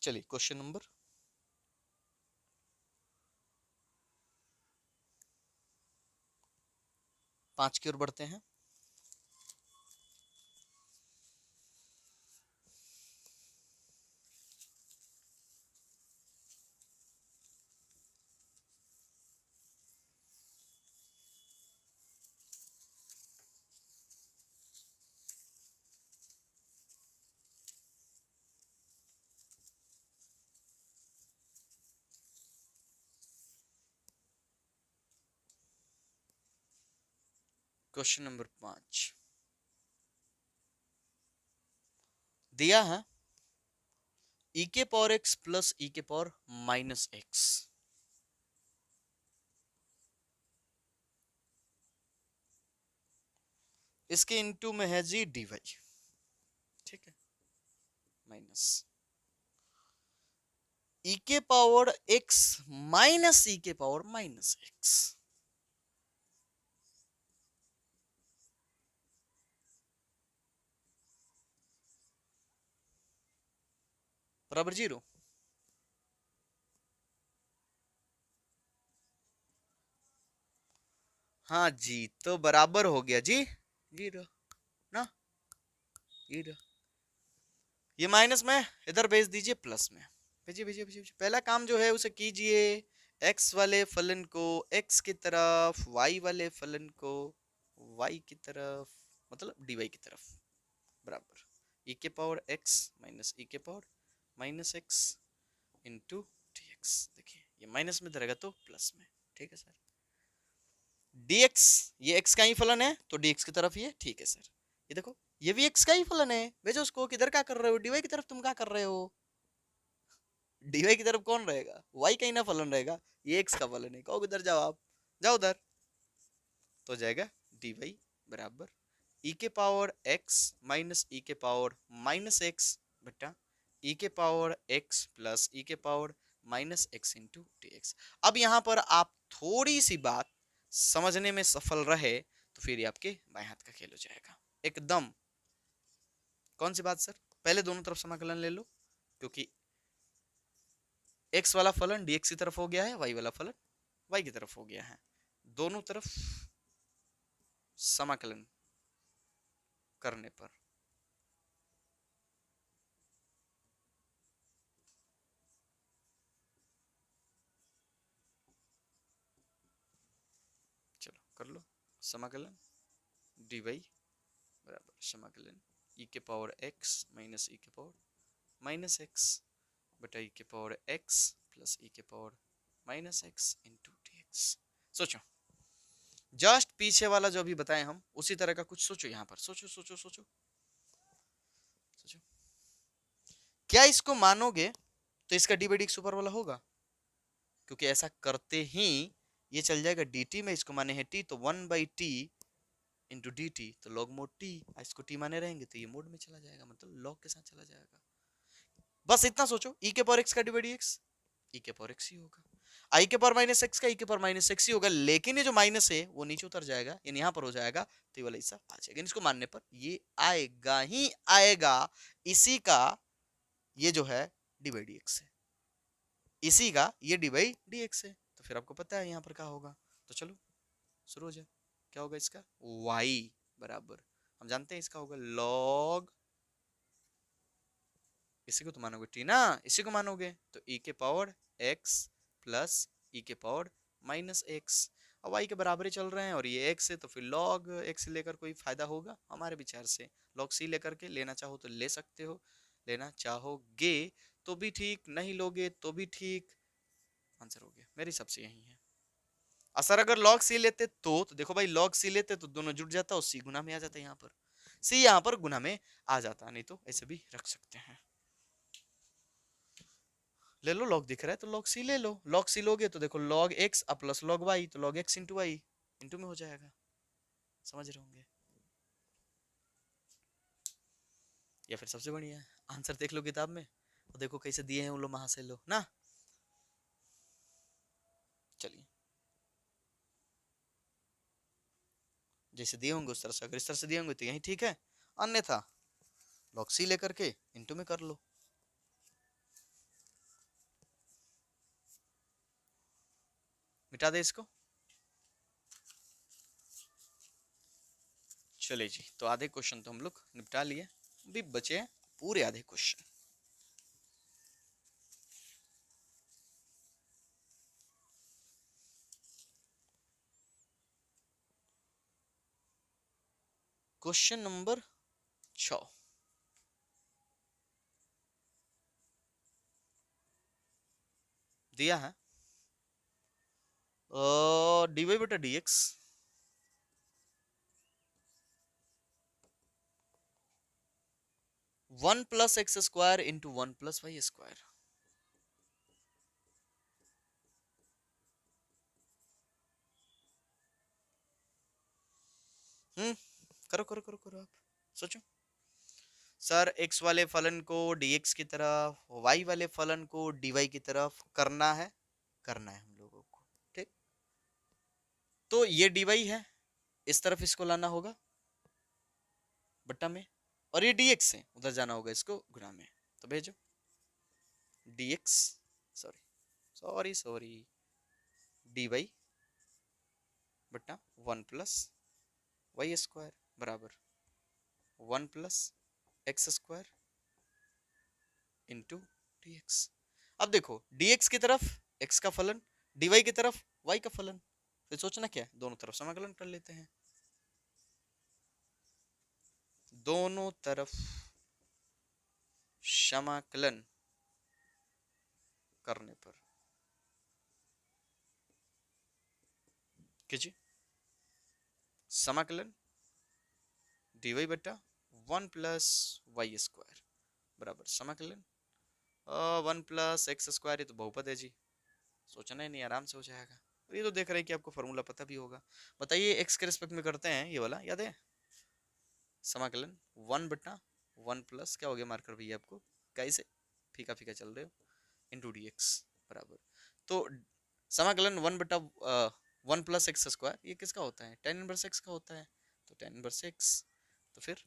S1: चलिए क्वेश्चन नंबर 5 की ओर बढ़ते हैं। क्वेश्चन नंबर 5 दिया है e के पावर x प्लस e के पावर माइनस एक्स। इसके इनटू में है जी dy, ठीक है, माइनस e के पावर x माइनस e के पावर माइनस एक्स बराबर 0। हाँ जी, तो बराबर हो गया जी 0 ना, 0। ये माइनस में इधर भेज दीजिए प्लस में, भेजिए भेजिए भेजिए। पहला काम जो है उसे कीजिए, x वाले फलन को x की तरफ, y वाले फलन को y की तरफ, मतलब dy की तरफ, बराबर e के पावर x माइनस e के power minus x into d x. देखिए ये माइनस में रहेगा तो प्लस में, ठीक है सर। dx ये x का ही फलन है तो dx की तरफ ये, ठीक है सर। ये देखो ये भी x का ही फलन है, भेजो उसको। किधर क्या कर रहे हो, dy की तरफ तुम क्या कर रहे हो, dy की तरफ कौन रहेगा, y का ही ना फलन रहेगा, ये x का फलन है। कहो उधर जाओ, आप जाओ उधर, तो जाएगा dy बराबर e के पावर x माइनस e के पावर माइनस एक्स बटा e के पावर x प्लस e के power minus x into d x. अब यहाँ पर आप थोड़ी सी बात समझने में सफल रहे तो फिर ये आपके बाएं हाथ का खेल हो जाएगा एकदम। कौन सी बात सर, पहले दोनों तरफ समाकलन ले लो, क्योंकि x वाला फलन dx की तरफ हो गया है, y वाला फलन y की तरफ हो गया है, दोनों तरफ समाकलन करने पर चलो कर लो समाकलन dy बराबर समाकलन e के पावर x माइनस e के पावर माइनस एक्स बटा e के पावर x प्लस e के power minus x into d x. सोचो जस्ट पीछे वाला जो अभी बताए हम उसी तरह का कुछ सोचो, यहाँ पर सोचो सोचो सोचो सोचो। क्या इसको मानोगे तो इसका डी बाई डी एक्स ऊपर वाला होगा, क्योंकि ऐसा करते ही ये चल जाएगा डी टी में, इसको माने है टी, तो 1/t इंटू डी टी, तो लॉग मोड टी, इसको टी माने रहेंगे तो ये मोड में चला जाएगा, मतलब लॉग के साथ चला जाएगा। बस इतना सोचो, ई के पावर एक्स का डी बाई डी एक्स ई के पावर एक्स ही होगा, आई के पावर माइनस एक्स का ई के पावर माइनस एक्स ही होगा, लेकिन ये जो माइनस है वो नीचे उतर जाएगा, यानी यहाँ पर हो जाएगा, तो ये वाला हिस्सा आ जाएगा, इसको मानने पर ये आएगा ही आएगा, इसी का ये जो है डी बाई डी एक्स है, इसी का ये डी बाई डी एक्स है, तो फिर आपको पता है यहाँ पर क्या होगा, तो चलो शुरू हो जाए। क्या होगा इसका, y बराबर, हम जानते हैं इसका होगा log, इसी को तो मानोगे टी ना, इसी को मानोगे, तो e के पावर x प्लस e के पावर माइनस एक्स, अब y के बराबर ही चल रहे हैं और ये x है, तो फिर log x लेकर कोई फायदा होगा हमारे विचार से, log c लेकर के लेना चाहो तो ले सकते हो, लेना चाहोगे तो भी ठीक, नहीं लोगे तो भी ठीक, आंसर हो गया मेरे हिसाब से यही है। असर अगर log c लेते तो देखो भाई log c लेते तो दोनों जुड़ जाता और c गुना में आ जाता, यहाँ पर c यहाँ पर गुना में आ जाता, नहीं तो ऐसे भी रख सकते हैं। ले लो, log दिख रहा है तो log c ले लो, log c लोगे तो देखो log x अब प्लस log y, तो log x into y into में हो जाएगा, समझ रहे होंगे। या फिर सबसे बढ़िया है आंसर देख लो किताब में और देखो कैसे दिए हैं, वो लो वहां से लो ना। चलिए जैसे दिए होंगे उस तरह से, अगर इस तरह से दिए होंगे तो यही ठीक है, अन्यथा log c लेकर के इंटू में कर लो। मिटा दे इसको, चले जी, तो आधे क्वेश्चन तो हम लोग निपटा लिए, अभी बचे हैं पूरे आधे क्वेश्चन। क्वेश्चन नंबर 6 दिया है, डी वाई बटा D x 1 + x² into 1 + y²। करो करो करो करो, आप सोचो। सर x वाले फलन को dx की तरफ, y वाले फलन को dy की तरफ करना है, करना है हम लोगों को, ठीक। तो ये dy है, इस तरफ इसको लाना होगा बट्टा में, और ये dx है, उधर जाना होगा इसको गुना में, तो भेजो dx, sorry sorry sorry, dy बट्टा 1 + y² बराबर 1 + x² इंटू dx। अब देखो dx की तरफ x का फलन, dy की तरफ y का फलन, फिर सोचना क्या है, दोनों तरफ समाकलन कर लेते हैं, दोनों तरफ समाकलन करने पर कीजिए, समाकलन dy बटा 1 + y² बराबर समाकलन 1 + x², ये तो बहुपद है जी, सोचना ही नहीं, आराम से हो जाएगा। और ये तो देख रहे हैं कि आपको फॉर्मूला पता भी होगा, बताइए x के रिस्पेक्ट में करते हैं, ये वाला याद है, समाकलन 1/1 प्लस क्या हो गया, मार्कर भैया आपको कैसे फीका फीका चल रहे हो, इंटू डी एक्स बराबर, तो समाकलन 1/1 + x², ये किसका होता है, tan इनवर्स x का होता है, तो tan इनवर्स x, तो फिर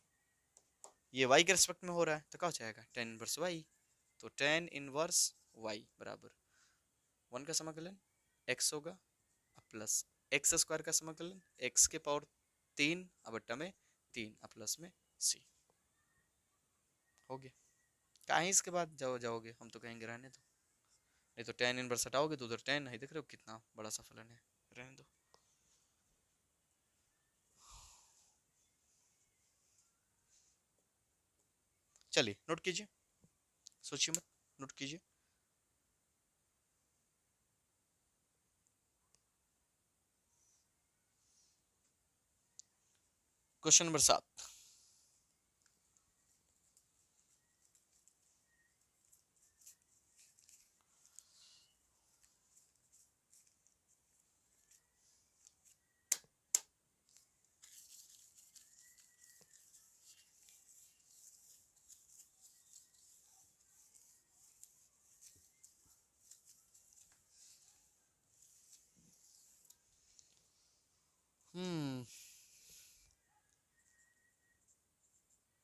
S1: ये y के रिस्पेक्ट में हो रहा है तो क्या हो जाएगा tan इनवर्स y, तो tan इनवर्स y बराबर 1 का समाकलन x होगा प्लस x² का समाकलन x के पावर 3 बट्टा में 3 प्लस में c हो गया। कहीं इसके बाद जाओगे, हम तो कहेंगे रहने दो, नहीं तो tan इनवर्स हटाओगे तो उधर tan है, देख रहे हो कितना बड़ा सा फलन है, रहने दो। चलिए नोट कीजिए, सोचिए मत, नोट कीजिए। क्वेश्चन नंबर 7,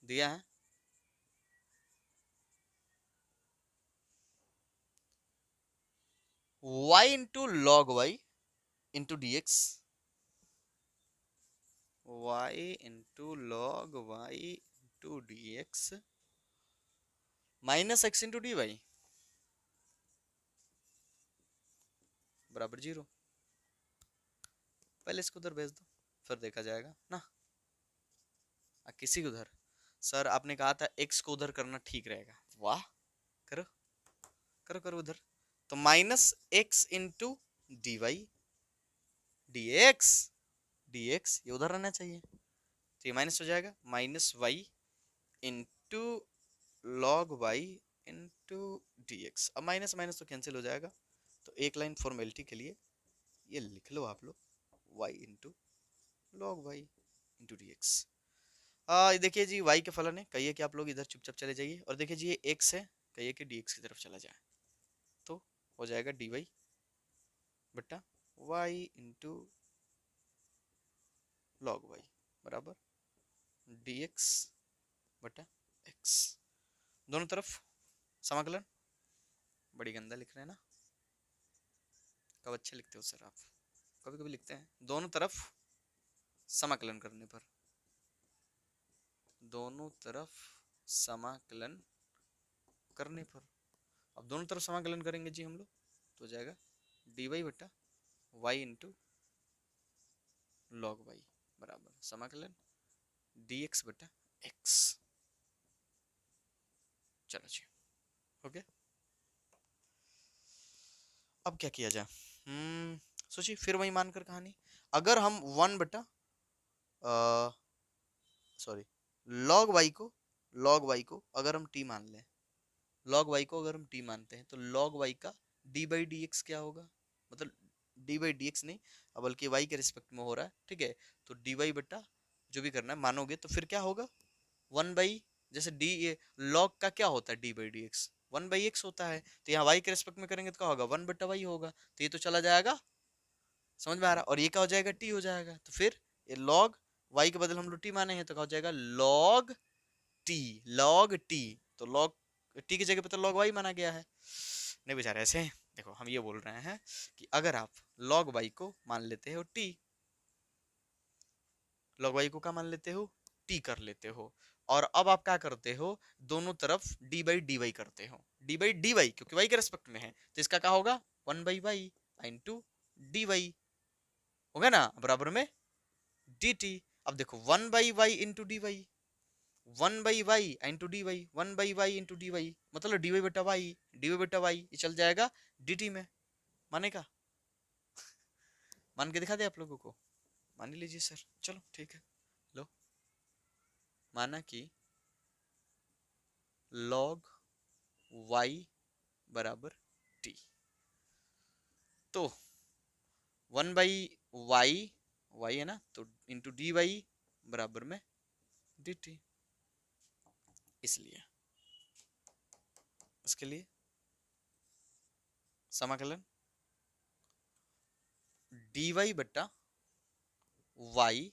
S1: दिया है। y into log y into d x, y into log y into d x minus x into d y बराबर 0। पहले इसको उधर भेज दो, फिर देखा जाएगा ना। किसी को उधर, सर आपने कहा था x को उधर करना ठीक रहेगा, वाह, करो करो करो उधर। तो minus x into d y d x, d x ये उधर रहना चाहिए, तो ये माइनस हो जाएगा, minus y into log y into d x. अब माइनस माइनस तो कैंसिल हो जाएगा, तो एक लाइन फॉर्मेलिटी के लिए ये लिख लो आप लोग, y into log y into d x. देखिए जी y के फलन है, कहिए कि आप लोग इधर चुपचाप चले जाइए, और देखिए जी ये x है, कहिए कि dx की तरफ चला जाए, तो हो जाएगा dy बट्टा y इंटू लॉग वाई बराबर dx बटा x। दोनों तरफ समाकलन, बड़ी गंदा लिख रहे हैं ना, कब अच्छे लिखते हो सर आप, कभी कभी लिखते हैं। दोनों तरफ समाकलन करने पर, दोनों तरफ समाकलन करने पर, अब दोनों तरफ समाकलन करेंगे जी हम लोग, तो हो जाएगा dy बटा वाई इंटू लॉग वाई बराबर समाकलन dx बटा x। चलो जी, ओके। अब क्या किया जाए, सोचिए फिर वही मानकर कहानी, अगर हम वन बटा सॉरी लॉग वाई को अगर हम t मान लें, लॉग वाई को अगर हम t मानते हैं, तो लॉग वाई का d बाई डी एक्स क्या होगा, मतलब d बाई डी एक्स नहीं, अब बल्कि y के रिस्पेक्ट में हो रहा है, ठीक है, तो dy बटा जो भी करना है मानोगे, तो फिर क्या होगा, वन बाई, जैसे डी लॉग का क्या होता है D by d x, one by x होता है, तो यहाँ y के रिस्पेक्ट में करेंगे तो क्या होगा, वन बटा वाई होगा, तो ये तो चला जाएगा, समझ में आ रहा, और ये क्या हो जाएगा, t हो जाएगा, तो फिर ये लॉग y के बदले हम लोग t माने हैं, तो क्या हो जाएगा लॉग t, लॉग t, तो लॉग t की जगह पे तो लॉग y माना गया है, नहीं बेचारे ऐसे, देखो हम ये बोल रहे हैं कि अगर आप लॉग y को मान लेते हो t, लॉग y को क्या मान लेते हो, t कर लेते हो, और अब आप क्या करते हो, दोनों तरफ d बाई डी वाई करते हो, d बाई डी वाई क्योंकि y के रेस्पेक्ट में है, तो इसका क्या होगा, one by y into d y होगा ना, बराबर में dt। अब देखो one by y into d y, one by y into d y, one by y into d y, मतलब डी वाई बटा वाई, डी वाई बटा वाई, ये चल जाएगा dt में, मानेगा, मान के दिखा दे आप लोगों को, मान लीजिए सर, चलो ठीक है, लो माना कि log y बराबर t, तो वन बाई वाई, वाई है ना, तो इंटू डी वाई बराबर में डी टी, इसलिए इसके लिए समाकलन डी वाई बट्टा वाई,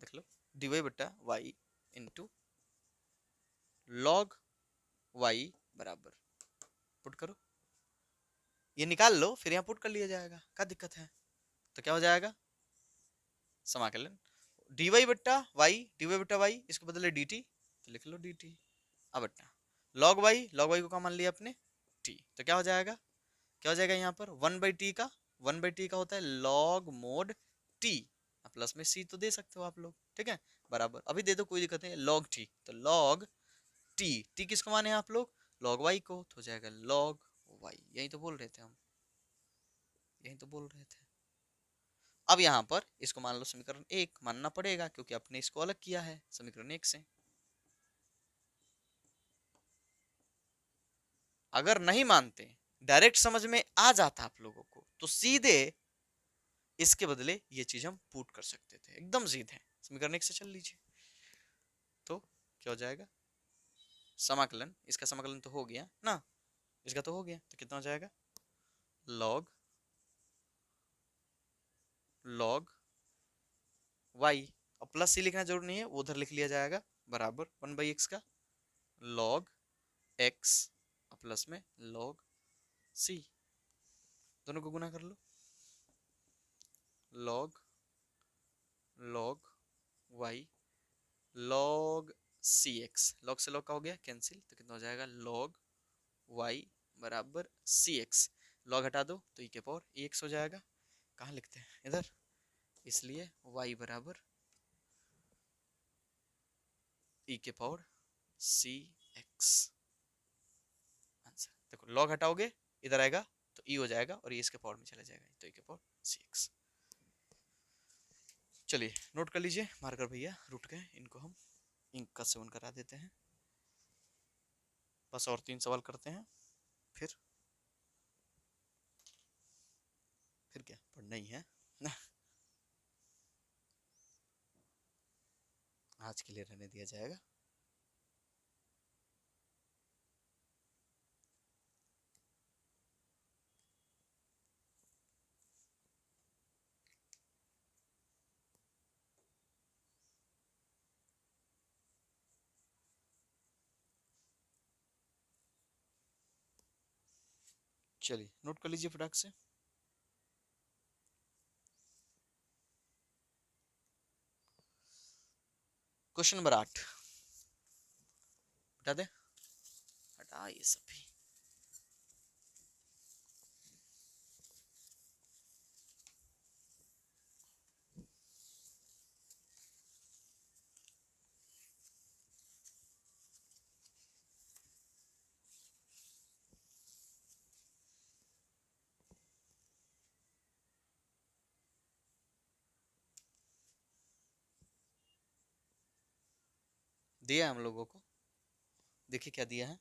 S1: देख लो डी वाई बट्टा वाई इंटू लॉग वाई बराबर, पुट करो, ये निकाल लो, फिर यहाँ पुट कर लिया जाएगा, क्या दिक्कत है, तो क्या हो जाएगा समाकलन डी वाई बट्टा वाई, डी वाई बट्टा वाई, इसको बदले डी टी, तो लिख लो डी टी, अब बट्टा लॉग वाई को क्या मान लिया अपने टी, तो क्या हो जाएगा, क्या हो जाएगा यहाँ पर वन बाई टी का, वन बाई टी का होता है लॉग मोड टी, प्लस में सी तो दे सकते हो आप लोग, ठीक है, बराबर अभी दे दो कोई दिक्कत नहीं, लॉग टी, तो लॉग टी, टी किसको माने आप लोग, लॉग वाई को, तो हो जाएगा लॉग वाई, यही तो बोल रहे थे हम, यही तो बोल रहे थे। अब यहाँ पर इसको मान लो समीकरण एक मानना पड़ेगा, क्योंकि आपने इसको अलग किया है समीकरण एक से, अगर नहीं मानते, डायरेक्ट समझ में आ जाता आप लोगों को, तो सीधे इसके बदले ये चीज हम पुट कर सकते थे, एकदम सीधे समीकरण एक से चल लीजिए, तो क्या हो जाएगा समाकलन, इसका समाकलन तो हो गया ना, इसका तो हो गया, तो कितना हो जाएगा लॉग लॉग वाई, अब प्लस सी लिखना जरूर नहीं है, वो उधर लिख लिया जाएगा, बराबर 1/x का log x प्लस में log c, दोनों को गुना कर लो। log y log cx, log से log का हो गया कैंसिल, तो कितना हो जाएगा log y बराबर cx, log हटा दो तो e के पावर ex हो जाएगा। कहाँ लिखते हैं, इधर, इसलिए y बराबर e के पावर cx आंसर। देखो log हटाओगे इधर आएगा तो e हो जाएगा और ये इसके पावर में चला जाएगा, तो e के पावर cx। चलिए नोट कर लीजिए, मार्कर भैया रुक गए, इनको हम इंक का सेवन करा देते हैं। बस और 3 सवाल करते हैं, फिर क्या पढ़ना ही है ना। आज के लिए रहने दिया जाएगा। चलिए नोट कर लीजिए फटाक से। क्वेश्चन नंबर 8 बता दे, हटा ये सभी। दिया हम लोगों को, देखिए क्या दिया है,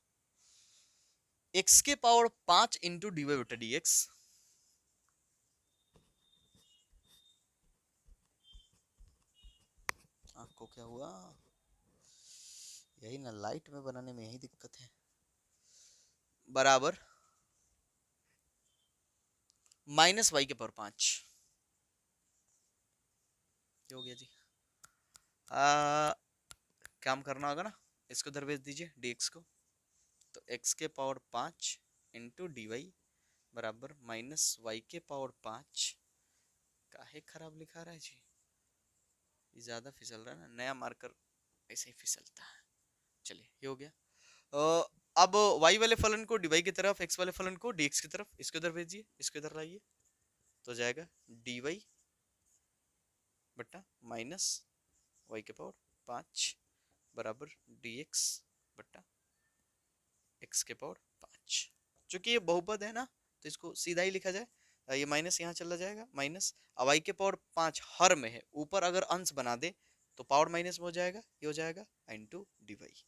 S1: x के पावर 5 इंटू dy बटा dx, आपको क्या हुआ, यही ना लाइट में बनाने में यही दिक्कत है, बराबर माइनस वाई के पावर 5, क्या हो गया जी, काम करना होगा ना, इसको इधर भेज दीजिए dx को, तो x के पावर 5 इंटू dy बराबर माइनस वाई के पावर 5, काहे खराब लिखा रहा है जी, ये ज्यादा फिसल रहा है ना, नया मार्कर ऐसे ही फिसलता है। चलिए ये हो गया। अब y वाले फलन को dy की तरफ, x वाले फलन को dx की तरफ, इसको इधर भेजिए, इसको इधर लाइए, तो जाएगा dy बटा माइनस y के पावर 5 बराबर dx बटा x के पावर 5। चूंकि ये बहुपद है ना तो इसको सीधा ही लिखा जाए, ये माइनस यहाँ चला जाएगा, माइनस, अब y के पावर 5 हर में है, ऊपर अगर अंश बना दे तो पावर माइनस में हो जाएगा, ये हो जाएगा इंटू डी वाई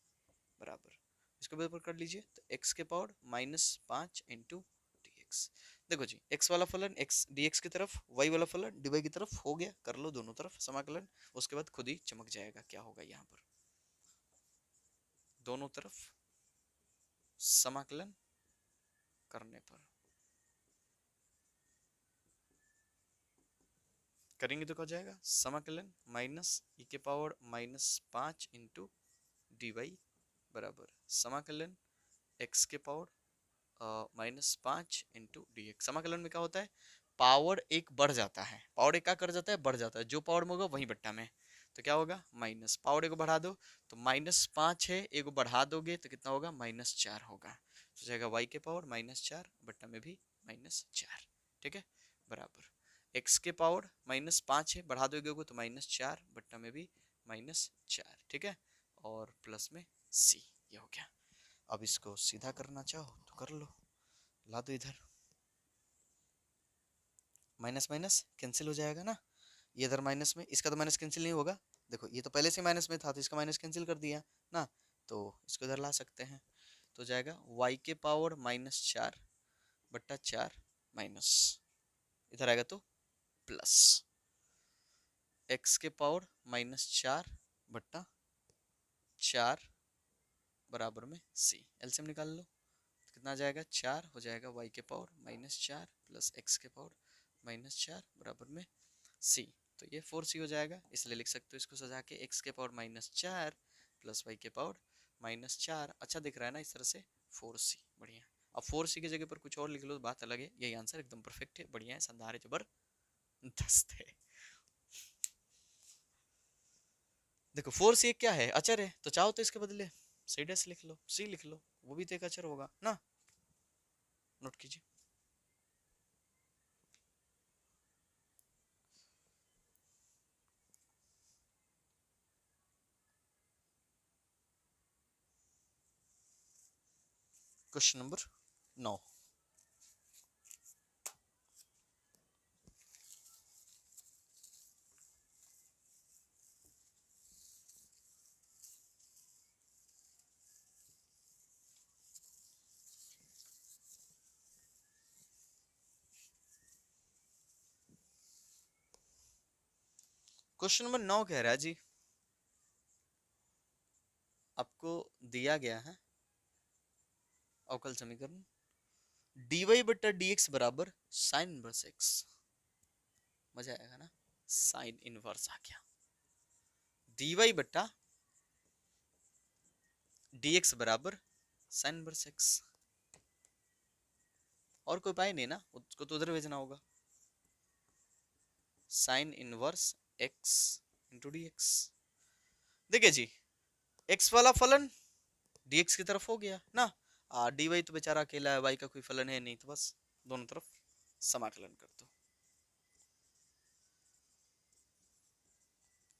S1: बराबर, इसको बराबर कर लीजिए, तो x के पावर -5 इंटू डी एक्स। देखो जी x वाला फलन x dx की तरफ, y वाला फलन dy की तरफ, हो गया, कर लो दोनों तरफ समाकलन, उसके बाद खुद ही चमक जाएगा क्या होगा, यहाँ पर दोनों तरफ समाकलन करने पर करेंगे तो क्या हो जाएगा, समाकलन माइनस e के पावर -5 इंटू डी वाई बराबर समाकलन x के पावर -5 इंटू डी एक्स। समाकलन में क्या होता है, पावर एक बढ़ जाता है, पावर एक क्या कर जाता है, बढ़ जाता है, जो पावर में होगा वही बट्टा में, तो क्या होगा माइनस, पावर एक को बढ़ा दो तो -5 है, एक को बढ़ा दोगे तो कितना होगा -4 होगा, तो जाएगा y के पावर -4 बट्टा में भी -4, ठीक है, बराबर x के पावर -5 है, बढ़ा दोगे तो -4 बट्टा में भी -4, ठीक है, और प्लस में c, ये हो गया। अब इसको सीधा करना चाहो तो कर लो, ला दो इधर, माइनस माइनस कैंसिल हो जाएगा ना, ये इधर माइनस में, इसका तो माइनस कैंसिल नहीं होगा, देखो ये तो पहले से माइनस में था तो इसका माइनस कैंसिल कर दिया ना, तो इसको इधर ला सकते हैं, तो जाएगा y के पावर -4 बट्टा 4 माइनस, इधर आएगा तो प्लस x के पावर -4 बट्टा 4 बराबर में c, एलसीएम निकाल लो, कितना आ जाएगा 4, हो जाएगा y के पावर -4 प्लस x के पावर -4 बराबर में c, तो ये 4c हो जाएगा, इसलिए लिख सकते हो इसको सजा के x के पावर -4 प्लस वाई के पावर -4। अच्छा दिख रहा है ना इस तरह से, 4c बढ़िया। अब 4c की जगह पर कुछ और लिख लो तो बात अलग है, यही आंसर एकदम परफेक्ट है, बढ़िया है, शानदार है, जबरदस्त है। देखो 4c क्या है, अचर है, तो चाहो तो इसके बदले सी डैश लिख लो, सी लिख लो, वो भी तो एक अचर होगा ना, नोट कीजिए। Question number 9। क्वेश्चन नंबर 9 कह रहा है जी, आपको दिया गया है अवकल समीकरण dy बटा dx बराबर साइन इनवर्स x। मजा आएगा ना, साइन इनवर्स आ गया, dy बटा dx बराबर साइन इनवर्स x। और कोई उपाय नहीं ना, उसको तो उधर भेजना होगा, sign inverse x into d x. देखिए जी, x वाला फलन dx की तरफ हो गया ना, dy तो बेचारा अकेला है, y का कोई फलन है नहीं, तो बस दोनों तरफ समाकलन कर दो,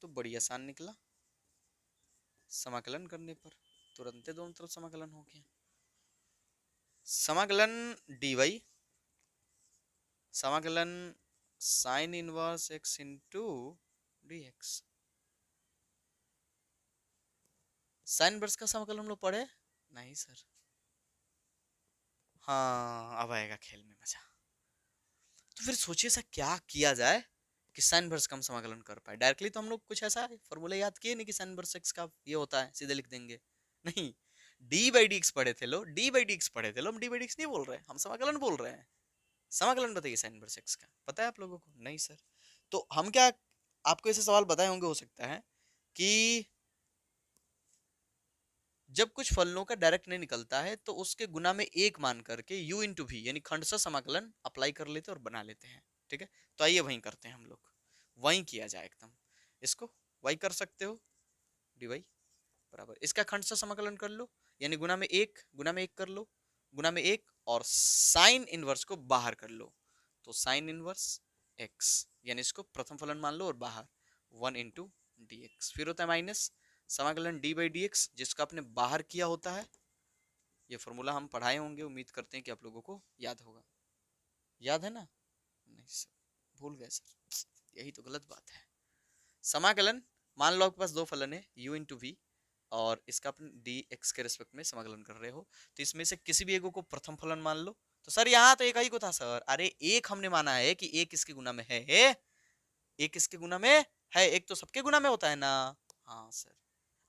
S1: तो बड़ी आसान निकला, समाकलन करने पर तुरंत दोनों तरफ समाकलन हो गया। समाकलन dy समाकलन sign inverse x into d x. Sine inverse का समाकलन हम लोग पढ़े नहीं सर? हाँ, अब आएगा खेल में मजा। तो फिर सोचिए ऐसा क्या किया जाए कि साइन इनवर्स का हम समाकलन कर पाए। डायरेक्टली तो हम लोग कुछ ऐसा फॉर्मूला याद किए नहीं कि साइन इनवर्स x का ये होता है, सीधे लिख देंगे, नहीं। डी बाई डी एक्स पढ़े थे लो, डी बाई डी एक्स पढ़े थे लो, हम डी बाई डी एक्स नहीं बोल रहे हैं, हम समाकलन बोल रहे हैं। समाकलन बताइए साइन इनवर्स x का, पता है आप लोगों को? नहीं सर। तो हम क्या आपको ऐसे सवाल बताए होंगे, हो सकता है कि जब कुछ फलनों का डायरेक्ट नहीं निकलता है तो उसके गुना में एक मान करके u इंटू भी यानी खंडशः समाकलन अप्लाई कर लेते और बना लेते हैं, ठीक है। तो आइए वहीं करते हैं हम लोग, वहीं किया जाए एकदम। इसको y कर सकते हो, dy बराबर इसका खंडशः समाकलन कर लो, यानी गुना में एक कर लो, गुना में एक, और साइन इनवर्स को बाहर कर लो, तो साइन इनवर्स x, यानी इसको प्रथम फलन मान लो और बाहर 1 इंटू डी एक्स, फिर होता है माइनस समाकलन डी बाई डी एक्स, जिसको आपने बाहर किया होता है। ये फॉर्मूला हम पढ़ाए होंगे, उम्मीद करते हैं कि आप लोगों को याद होगा, याद है ना? नहीं सर, भूल गए सर, यही तो गलत बात है। समाकलन मान लो आपके पास दो फलन है u इंटू वी, और इसका अपन डी एक्स के रिस्पेक्ट में समाकलन कर रहे हो, तो इसमें से किसी भी एक को प्रथम फलन मान लो। तो सर यहाँ तो एक ही को था सर, अरे एक हमने माना है कि एक इसके गुना में है, एक इसके गुना में है, एक तो सबके गुना में होता है ना। हाँ सर,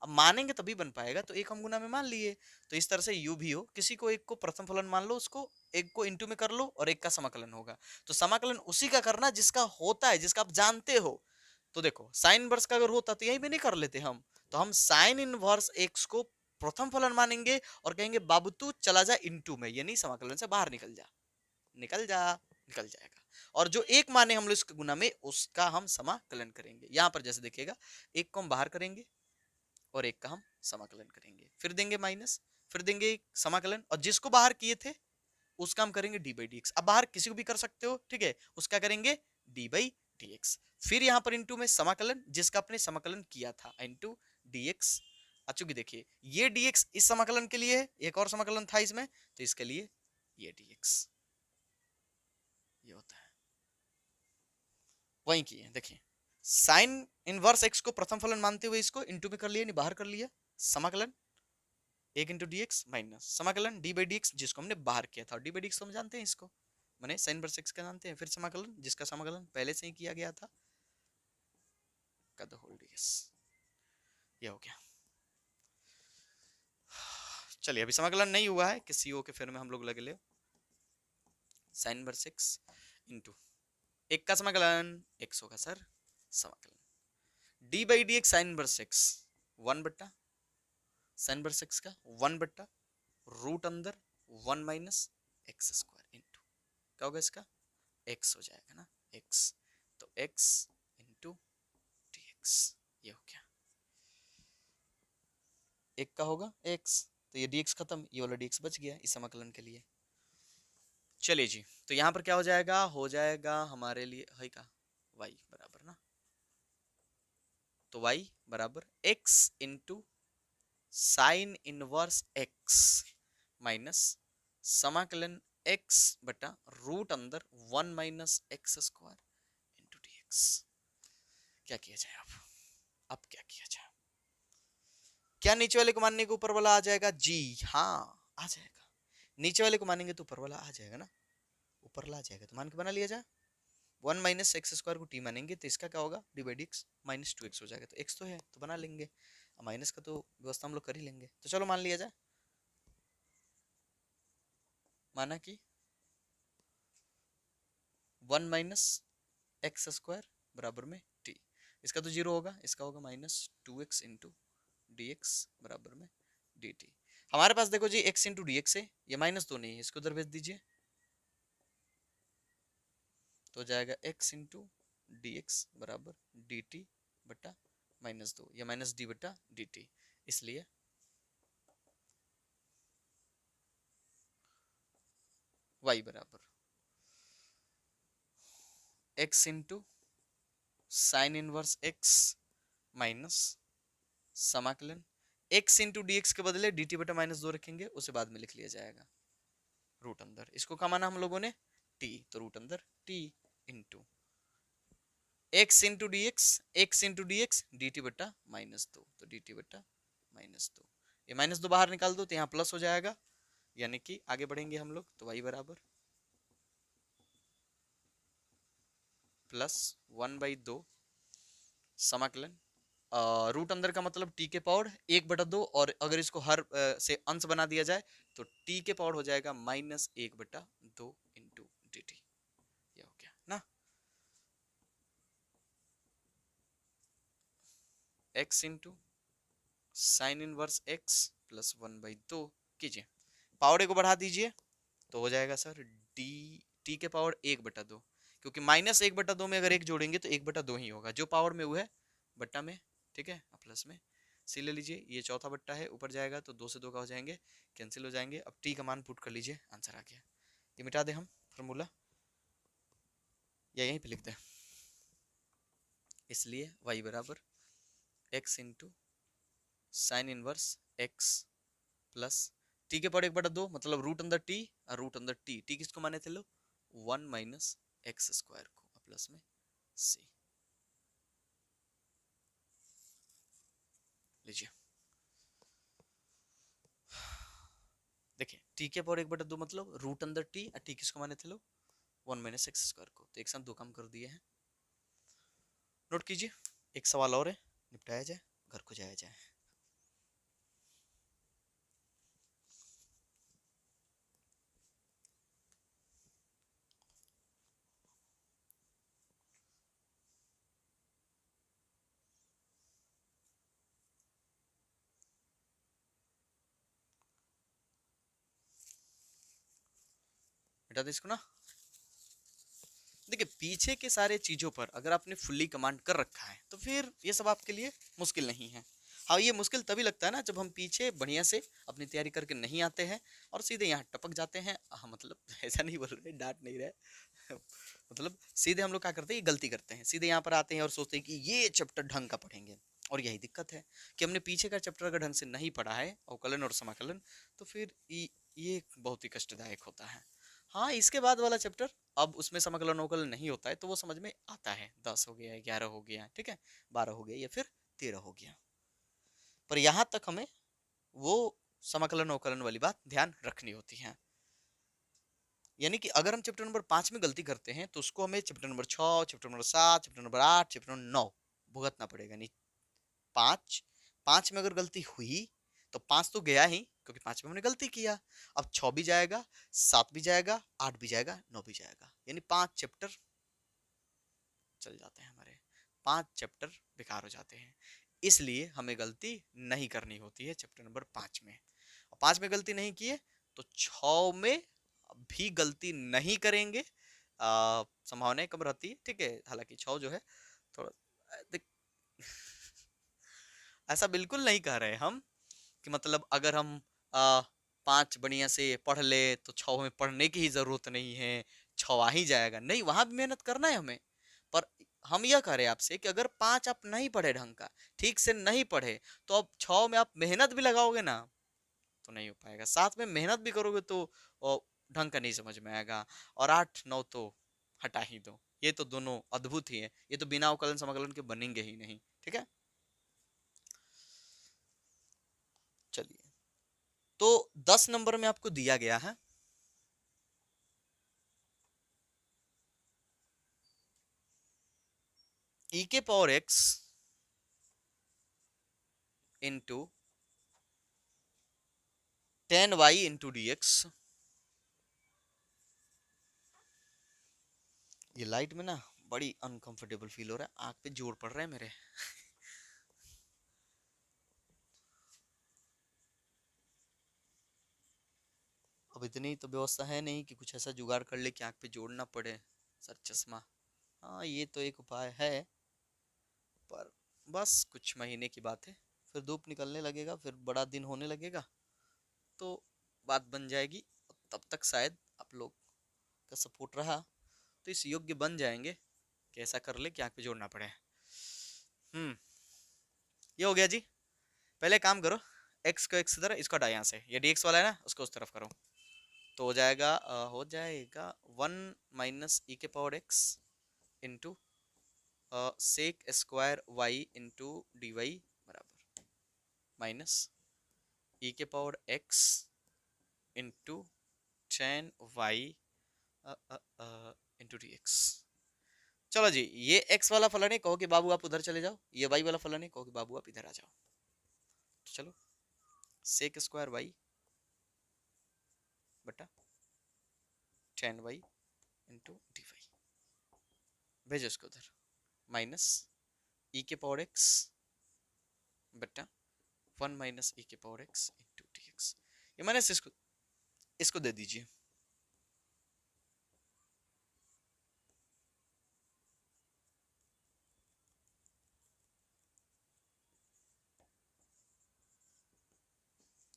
S1: अब मानेंगे तभी बन पाएगा, तो एक हम गुना में मान लिए, तो इस तरह से यू भी हो, किसी को एक को प्रथम फलन मान लो, उसको एक को इंटू में कर लो और एक का समाकलन होगा। तो समाकलन उसी का करना जिसका होता है, जिसका आप जानते हो। तो देखो साइन इनवर्स का अगर होता तो यही भी नहीं कर लेते हम, तो हम साइन इनवर्स एक्स को प्रथम फलन मानेंगे और कहेंगे बाबू तू चला जा इंटू में, यानी समाकलन से बाहर निकल जा, निकल जा, निकल जाएगा। और जो एक माने हम लोग इसके गुना में, उसका हम समाकलन करेंगे। यहां पर जैसे देखिएगा, एक को हम बाहर करेंगे और एक का हम समाकलन करेंगे, फिर देंगे माइनस, फिर देंगे समाकलन, और जिसको बाहर किए थे उसका हम करेंगे डी बाई डी एक्स। अब बाहर किसी को भी कर सकते हो, ठीक है, उसका करेंगे डी बाई डी एक्स। फिर यहाँ पर इंटू में समाकलन, जिसका आपने समाकलन किया था, इंटू डी एक्स। चूंकि देखिए ये dx इस समाकलन के लिए है, एक और समाकलन था इसमें, तो इसके लिए ये dx, ये होता है। वही किए, देखिए साइन इनवर्स x को प्रथम फलन मानते हुए इसको इंटू में कर लिया, नहीं बाहर कर लिया, समाकलन एक इंटू डी एक्स माइनस समाकलन डी बाई डी एक्स, जिसको हमने बाहर किया था, डी बाई डी एक्स तो हम जानते हैं इसको, मैंने साइन इनवर्स x का जानते हैं, फिर समाकलन जिसका समाकलन पहले से ही किया गया था, का द होल dx, ये हो गया। चलिए अभी समाकलन नहीं हुआ है, किसी ओ के फिर में हम लोग लगे ले, साइन इनवर्स x इंटू एक का समाकलन x होगा सर, समाकलन D by d x sign inverse x 1 बट्टा साइन इनवर्स एक्स का 1/√अंदर 1 - x² क्या होगा इसका, x हो जाएगा ना, x, तो x इंटू dx, ये हो गया, एक का होगा x, तो ये dx खत्म, ये वाला dx बच गया इस समाकलन के लिए। चलिए जी, तो यहाँ पर क्या हो जाएगा हमारे लिए है का y बराबर ना, तो y बराबर x into sine inverse x minus समाकलन x बटा रूट अंदर 1 - x² इंटू dx। क्या किया जाए अब क्या किया जाए, क्या नीचे वाले को मानने के ऊपर वाला आ जाएगा, जी हाँ आ जाएगा, नीचे वाले को मानेंगे तो ऊपर वाला आ जाएगा ना, ऊपर वाला आ जाएगा तो मान के बना लिया जाए, 1 - x² को t मानेंगे तो इसका क्या होगा, d/dx -2x हो जाएगा, तो x तो है तो बना लेंगे, माइनस का तो व्यवस्था हम लोग कर ही लेंगे, तो चलो मान लिया जाए, माना कि 1 - x² बराबर में t, इसका तो जीरो होगा, इसका होगा -2x इंटू dx बराबर में dt। हमारे पास देखो जी x इंटू dx है, ये माइनस तो नहीं है, इसको उधर भेज दीजिए, तो जाएगा x इंटू dx बराबर dt बटा -2 या -d बटा dt, इसलिए y बराबर x into sine inverse x minus समाकलन x इंटू dx के बदले dt बटा -2 रखेंगे, उसे बाद में लिख लिया जाएगा, रूट अंदर, इसको क्या माना हम लोगों ने t, तो रूट अंदर t into x into d x D T बटा -2, तो dt बटा -2, ये -2 बाहर निकाल दो तो यहाँ प्लस हो जाएगा, यानी कि आगे बढ़ेंगे हम लोग, तो y बराबर +1/2 समाकलन रूट अंदर का मतलब t के पावर 1/2, और अगर इसको हर से अंश बना दिया जाए तो t के पावर हो जाएगा -1/2 इंटू डी टी, ये हो गया ना, x into sine inverse x +1/2 कीजिए, पावर को बढ़ा दीजिए तो हो जाएगा सर डी टी के पावर 1/2, क्योंकि -1/2 में अगर एक जोड़ेंगे तो 1/2 ही होगा, जो पावर में वो है बट्टा में, ठीक है, प्लस में सी ले लीजिए, ये चौथा बट्टा है, ऊपर जाएगा तो 2 से 2 का हो जाएंगे, कैंसिल हो जाएंगे, अब टी का मान पुट कर लीजिए, आंसर आ गया, ये मिटा दे हम फॉर्मूला या यहीं पे लिख दे, इसलिए y बराबर x into sine inverse x plus T के पावर 1/2 मतलब रूट अंदर टी और रूट अंदर टी, टी किसको माने थे लो 1 - x² को, प्लस में c, लीजिए देखिए टी के पावर 1/2 मतलब रूट अंदर टी, और टी किसको माने थे लो 1 - x² को, तो एक साथ दो काम कर दिए हैं, नोट कीजिए, एक सवाल और है, निपटाया जाए, घर को जाया जाए। बेटा दे इसको ना, देखिए पीछे के सारे चीजों पर अगर आपने फुल्ली कमांड कर रखा है तो फिर ये सब आपके लिए मुश्किल नहीं है, हाँ ये मुश्किल तभी लगता है ना जब हम पीछे बढ़िया से अपनी तैयारी करके नहीं आते हैं और सीधे यहाँ टपक जाते हैं, हाँ मतलब ऐसा नहीं बोल रहे, डांट नहीं रहे मतलब सीधे हम लोग क्या करते हैं, ये गलती करते हैं, सीधे यहाँ पर आते हैं और सोचते हैं कि ये चैप्टर ढंग का पढ़ेंगे, और यही दिक्कत है कि हमने पीछे का चैप्टर अगर ढंग से नहीं पढ़ा है अवकलन और समाकलन, तो फिर ये बहुत ही कष्टदायक होता है। हाँ इसके बाद वाला चैप्टर अब उसमें समाकलन अवकलन नहीं होता है तो वो समझ में आता है, 10 हो गया, 11 हो गया, ठीक है, 12 हो गया या फिर 13 हो गया, पर यहाँ तक हमें वो समाकलन अवकलन वाली बात ध्यान रखनी होती है, यानी कि अगर हम चैप्टर नंबर 5 में गलती करते हैं तो उसको हमें chapter number 6, chapter number 7, chapter number 8, chapter number 9 भुगतना पड़ेगा, नहीं 5 5 में अगर गलती हुई तो 5 तो गया ही, क्योंकि 5 में हमने गलती किया, अब 6 भी जाएगा, 7 भी जाएगा, 8 भी जाएगा, 9 भी जाएगा, यानी 5 चैप्टर चल जाते हैं हमारे, 5 चैप्टर बेकार हो जाते हैं, इसलिए हमें गलती नहीं करनी होती है चैप्टर नंबर 5 में। और 5 में गलती नहीं की है तो 6 में भी गलती नहीं करेंगे, संभावनाएं कम रहती है, ठीक है। हालांकि 6 जो है थोड़ा ऐसा बिल्कुल नहीं कह रहे हम कि मतलब अगर हम आ, 5 बढ़िया से पढ़ ले तो 6 में पढ़ने की ही जरूरत नहीं है, 6 आ ही जाएगा, नहीं, वहां भी मेहनत करना है हमें। पर हम यह कह रहे हैं आपसे कि अगर 5 आप नहीं पढ़े ढंग का, ठीक से नहीं पढ़े, तो अब 6 में आप मेहनत भी लगाओगे ना तो नहीं हो पाएगा, साथ में मेहनत भी करोगे तो ढंग का नहीं समझ में आएगा। और 8 9 तो हटा ही दो, ये तो दोनों अद्भुत ही है, ये तो बिना अवकलन समाकलन के बनेंगे ही नहीं, ठीक है। चलिए, तो 10 नंबर में आपको दिया गया है e के power x into 10y into d x. ये लाइट में ना बड़ी अनकंफर्टेबल फील हो रहा है, आंख पे जोर पड़ रहा है मेरे। अब इतनी तो व्यवस्था है नहीं कि कुछ ऐसा जुगाड़ कर ले कि आंख पे जोड़ना पड़े सर चश्मा। हाँ, ये तो एक उपाय है, पर बस कुछ महीने की बात है, फिर धूप निकलने लगेगा, फिर बड़ा दिन होने लगेगा तो बात बन जाएगी। तब तक शायद आप लोग का सपोर्ट रहा तो इस योग्य बन जाएंगे कि ऐसा कर ले कि आंख पे जोड़ना पड़े। ये हो गया जी। पहले काम करो, एक्स को एक्स इधर, इसको हटा यहाँ से, ये डी एक्स वाला है ना उसको उस तरफ करो, तो हो जाएगा 1 - e⁻x into sec square y into d y बराबर minus e⁻x into 10y into d x. चलो जी, ये x वाला फलन है, कहो कि बाबू आप उधर चले जाओ, ये y वाला फलन है, कहो कि बाबू आप इधर आ जाओ। तो चलो, सेक स्क्वायर वाई बटा 10y इंटू डी वाई, भेजो इसको उधर, माइनस e⁻x बटा 1 - e⁻x इंटू डी एक्स। ये माइनस इसको दे दीजिए,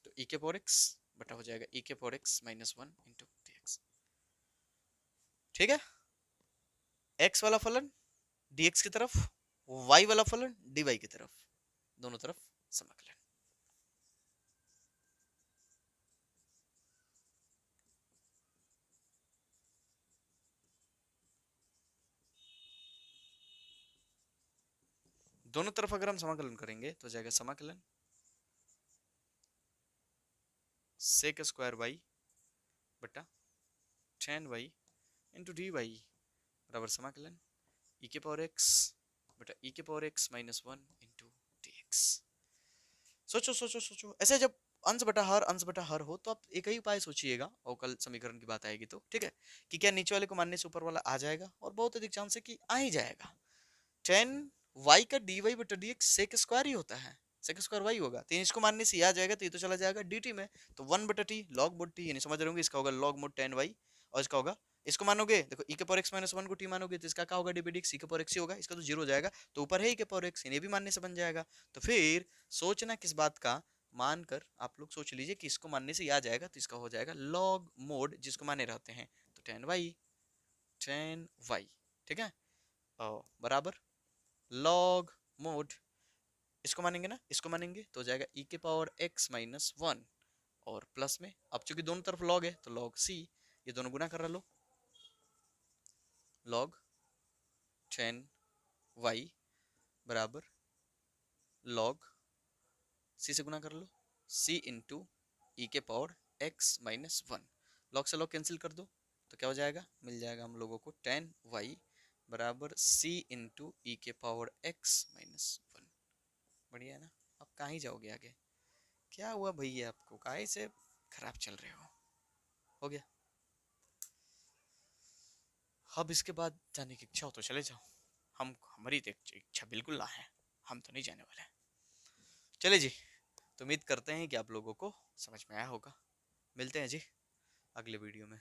S1: तो e⁻x बटा हो जाएगा e⁻x -1 इंटू डी एक्स, ठीक है। x वाला फलन dx की तरफ, y वाला फलन dy की तरफ, दोनों तरफ समाकलन। दोनों तरफ अगर हम समाकलन करेंगे तो जाएगा समाकलन सेक स्क्वायर वाई बटा 10y इंटू डी वाई बराबर समाकलन e⁻x बटा e⁻x -1 इंटू डी एक्स। सोचो सोचो सोचो, ऐसे जब अंश बटा हर हो तो आप एक ही उपाय सोचिएगा, अवकल समीकरण की बात आएगी तो, ठीक है, कि क्या नीचे वाले को मानने से ऊपर वाला आ जाएगा, और बहुत अधिक चांस है कि आ ही जाएगा। 10y का dy बटा dx सेक स्क्वायर ही होता है, सेक स्क्वायर वाई होगा, तो इसको मानने से आ जाएगा, तो ये तो चला जाएगा dt में, तो 1 बटा टी लॉग मोड टी, यानी समझ रहे होंगे, इसका होगा लॉग मोड 10y, और इसका होगा, इसको मानोगे, देखो e⁻x -1 को t मानोगे तो इसका क्या होगा, डी बी e⁻x ही होगा, इसका तो जीरो हो जाएगा, तो ऊपर है e⁻x, इन्हें भी मानने से बन जाएगा। तो फिर सोचना किस बात का, मानकर आप लोग सोच लीजिए कि इसको मानने से आ जाएगा, तो इसका हो जाएगा लॉग मोड जिसको माने रहते हैं, तो 10y, ठीक है, बराबर लॉग मोड, इसको मानेंगे ना, इसको मानेंगे तो हो जाएगा e⁻x -1, और प्लस में अब चूंकि दोनों तरफ लॉग है तो लॉग c, ये दोनों गुना कर रहा लो, लॉग 10y बराबर लॉग c से गुना कर लो, c इंटू e⁻x -1, लॉग से लॉग कैंसिल कर दो, तो क्या हो जाएगा, मिल जाएगा हम लोगों को 10y बराबर c इंटू e⁻x -1। बढ़िया है ना, अब कहाँ ही जाओगे आगे, क्या हुआ भैया आपको, काहे से खराब चल रहे हो गया। अब इसके बाद जाने की इच्छा हो तो चले जाओ, हम हमारी तो इच्छा बिल्कुल ना है, हम तो नहीं जाने वाले। चलिए जी, तो उम्मीद करते हैं कि आप लोगों को समझ में आया होगा। मिलते हैं जी अगले वीडियो में।